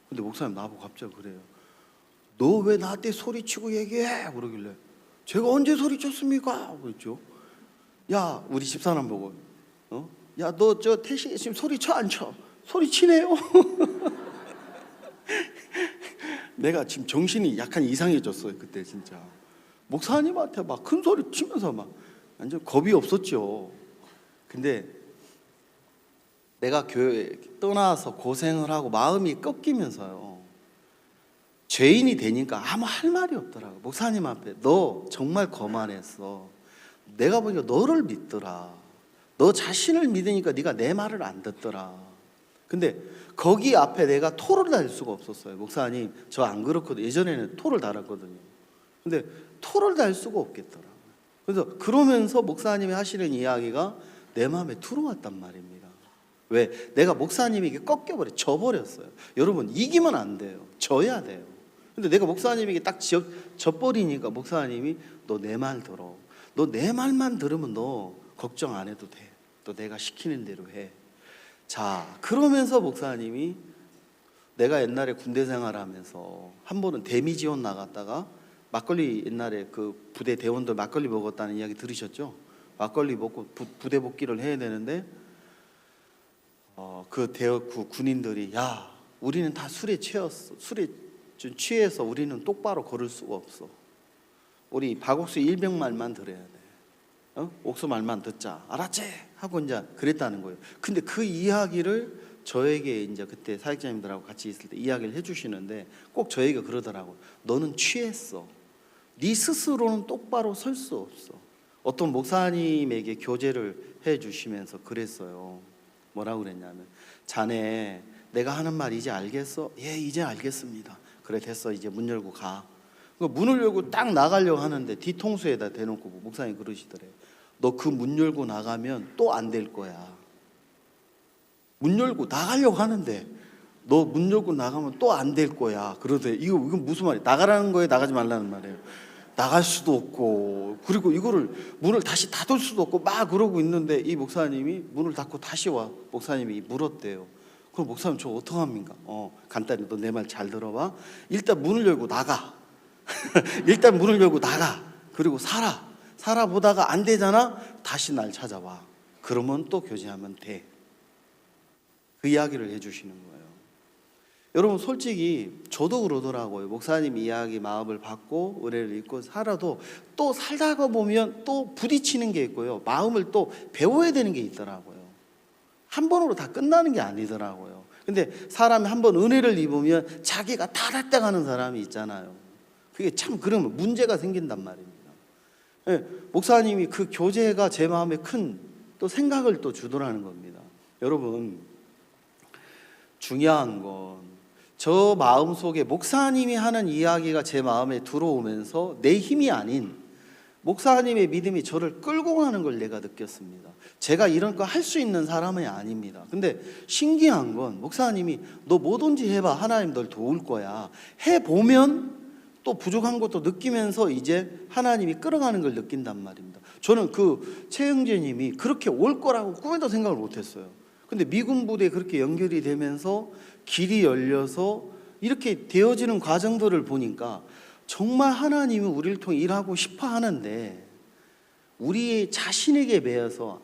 근데 목사님 나보고 갑자기 그래요. 너 왜 나한테 소리치고 얘기해? 그러길래 제가 언제 소리쳤습니까? 그랬죠. 야 우리 집사람 보고 야 너 저 태식이 지금 소리쳐 안 쳐? 소리치네요. 내가 지금 정신이 약간 이상해졌어요 그때 진짜. 목사님한테 막 큰 소리 치면서 막 완전 겁이 없었죠. 근데 내가 교회 떠나서 고생을 하고 마음이 꺾이면서요 죄인이 되니까 아무 할 말이 없더라고. 목사님 앞에 너 정말 거만했어. 내가 보니까 너를 믿더라. 너 자신을 믿으니까 네가 내 말을 안 듣더라. 근데 거기 앞에 내가 토를 달 수가 없었어요. 목사님 저 안 그렇거든요. 예전에는 토를 달았거든요. 근데 토를 달 수가 없겠더라고요. 그래서 그러면서 목사님이 하시는 이야기가 내 마음에 들어왔단 말입니다. 왜? 내가 목사님에게 꺾여버려 져버렸어요. 여러분 이기면 안 돼요. 져야 돼요. 근데 내가 목사님에게 딱 져버리니까 목사님이 너 내 말 들어. 너 내 말만 들으면 너 걱정 안 해도 돼. 또 내가 시키는 대로 해. 자 그러면서 목사님이 내가 옛날에 군대 생활하면서 한 번은 대미 지원 나갔다가 막걸리 옛날에 그 부대 대원들 막걸리 먹었다는 이야기 들으셨죠? 막걸리 먹고 부대 복귀를 해야 되는데 그 군인들이 야 우리는 다 술에 취했어. 술에 좀 취해서 우리는 똑바로 걸을 수가 없어. 우리 박옥수 일병 말만 들어야 돼. 옥수 말만 듣자. 알았지? 하고 이제 그랬다는 거예요. 근데 그 이야기를 저에게 이제 그때 사역자님들하고 같이 있을 때 이야기를 해주시는데 꼭 저에게 그러더라고요. 너는 취했어. 네 스스로는 똑바로 설 수 없어. 어떤 목사님에게 교제를 해주시면서 그랬어요. 뭐라고 그랬냐면 자네 내가 하는 말 이제 알겠어? 예 이제 알겠습니다. 그래 됐어 이제 문 열고 가. 문을 열고 딱 나가려고 하는데 뒤통수에다 대놓고 목사님이 그러시더래요. 너 그 문 열고 나가면 또 안 될 거야. 문 열고 나가려고 하는데 너 문 열고 나가면 또 안 될 거야. 그러더래요. 이건 무슨 말이야? 나가라는 거예요? 나가지 말라는 말이에요? 나갈 수도 없고 그리고 이거를 문을 다시 닫을 수도 없고 막 그러고 있는데 이 목사님이 문을 닫고 다시 와. 목사님이 물었대요. 그럼 목사님 저 어떡합니까? 간단히 너 내 말 잘 들어봐. 일단 문을 열고 나가. 일단 문을 열고 나가. 그리고 살아 보다가 안 되잖아. 다시 날 찾아와. 그러면 또 교제하면 돼. 그 이야기를 해주시는 거예요. 여러분 솔직히 저도 그러더라고요. 목사님 이야기 마음을 받고 은혜를 입고 살아도 또 살다가 보면 또 부딪히는 게 있고요. 마음을 또 배워야 되는 게 있더라고요. 한 번으로 다 끝나는 게 아니더라고요. 근데 사람이 한번 은혜를 입으면 자기가 다 닦아가는 사람이 있잖아요. 그게 참 그러면 문제가 생긴단 말입니다. 네, 목사님이 그 교제가 제 마음에 큰 또 생각을 또 주더라는 겁니다. 여러분, 중요한 건 저 마음속에 목사님이 하는 이야기가 제 마음에 들어오면서 내 힘이 아닌 목사님의 믿음이 저를 끌고 가는 걸 내가 느꼈습니다. 제가 이런 거 할 수 있는 사람이 아닙니다. 근데 신기한 건 목사님이 너 뭐든지 해봐, 하나님 널 도울 거야, 해보면 또 부족한 것도 느끼면서 이제 하나님이 끌어가는 걸 느낀단 말입니다. 저는 그 최영재님이 그렇게 올 거라고 꿈에도 생각을 못했어요. 근데 미군 부대에 그렇게 연결이 되면서 길이 열려서 이렇게 되어지는 과정들을 보니까 정말 하나님은 우리를 통해 일하고 싶어 하는데 우리 자신에게 매여서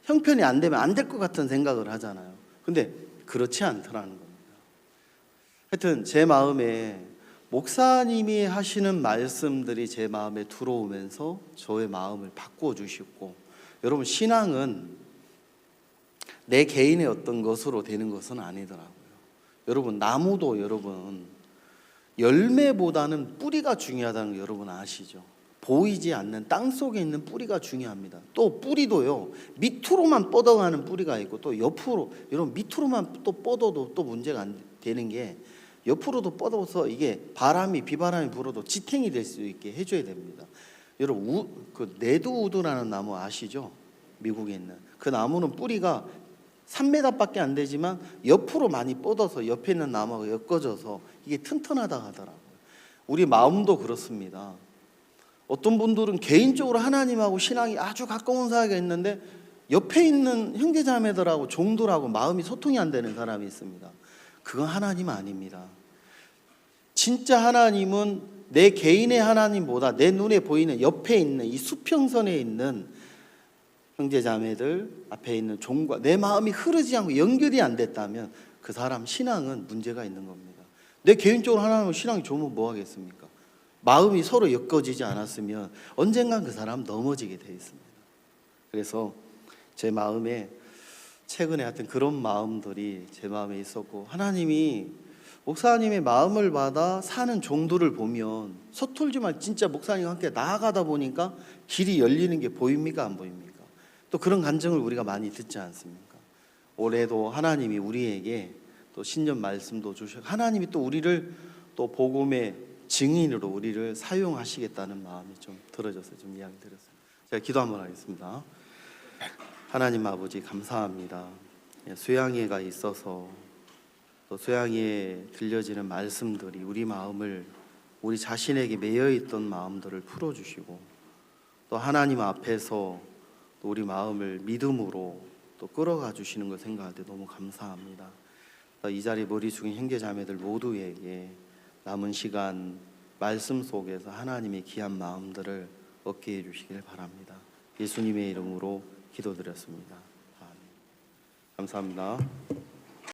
형편이 안 되면 안 될 것 같은 생각을 하잖아요. 근데 그렇지 않더라는 겁니다. 하여튼 제 마음에 목사님이 하시는 말씀들이 제 마음에 들어오면서 저의 마음을 바꾸어 주시고, 여러분 신앙은 내 개인의 어떤 것으로 되는 것은 아니더라고요. 여러분 나무도 여러분 열매보다는 뿌리가 중요하다는 거 여러분 아시죠? 보이지 않는 땅 속에 있는 뿌리가 중요합니다. 또 뿌리도요, 밑으로만 뻗어가는 뿌리가 있고 또 옆으로, 여러분 밑으로만 또 뻗어도 또 문제가 안 되는 게 옆으로도 뻗어서 이게 비바람이 불어도 지탱이 될 수 있게 해줘야 됩니다. 여러분 그 레드우드라는 나무 아시죠? 미국에 있는 그 나무는 뿌리가 3m밖에 안 되지만 옆으로 많이 뻗어서 옆에 있는 나무가 엮어져서 이게 튼튼하다 하더라고요. 우리 마음도 그렇습니다. 어떤 분들은 개인적으로 하나님하고 신앙이 아주 가까운 사이가 있는데 옆에 있는 형제자매들하고 종들하고 마음이 소통이 안 되는 사람이 있습니다. 그건 하나님 아닙니다. 진짜 하나님은 내 개인의 하나님보다 내 눈에 보이는 옆에 있는 이 수평선에 있는 형제자매들 앞에 있는 종과 내 마음이 흐르지 않고 연결이 안 됐다면 그 사람 신앙은 문제가 있는 겁니다. 내 개인적으로 하나님은 신앙이 좋으면 뭐 하겠습니까? 마음이 서로 엮어지지 않았으면 언젠간 그 사람 넘어지게 돼 있습니다. 그래서 제 마음에 최근에 하여튼 그런 마음들이 제 마음에 있었고, 하나님이 목사님의 마음을 받아 사는 종들을 보면 서툴지만 진짜 목사님과 함께 나아가다 보니까 길이 열리는 게 보입니까 안 보입니까? 또 그런 간증을 우리가 많이 듣지 않습니까? 올해도 하나님이 우리에게 또 신년 말씀도 주셔, 하나님이 또 우리를 또 복음의 증인으로 우리를 사용하시겠다는 마음이 좀 들어져서 좀 이야기 드렸습니다. 제가 기도 한번 하겠습니다. 하나님 아버지 감사합니다. 수양회가 있어서 또 수양회에 들려지는 말씀들이 우리 마음을, 우리 자신에게 매여있던 마음들을 풀어주시고 또 하나님 앞에서 또 우리 마음을 믿음으로 또 끌어가 주시는 걸 생각할 때 너무 감사합니다. 이 자리 머리 숙인 형제자매들 모두에게 남은 시간 말씀 속에서 하나님의 귀한 마음들을 얻게 해주시길 바랍니다. 예수님의 이름으로 기도드렸습니다. 아멘. 감사합니다.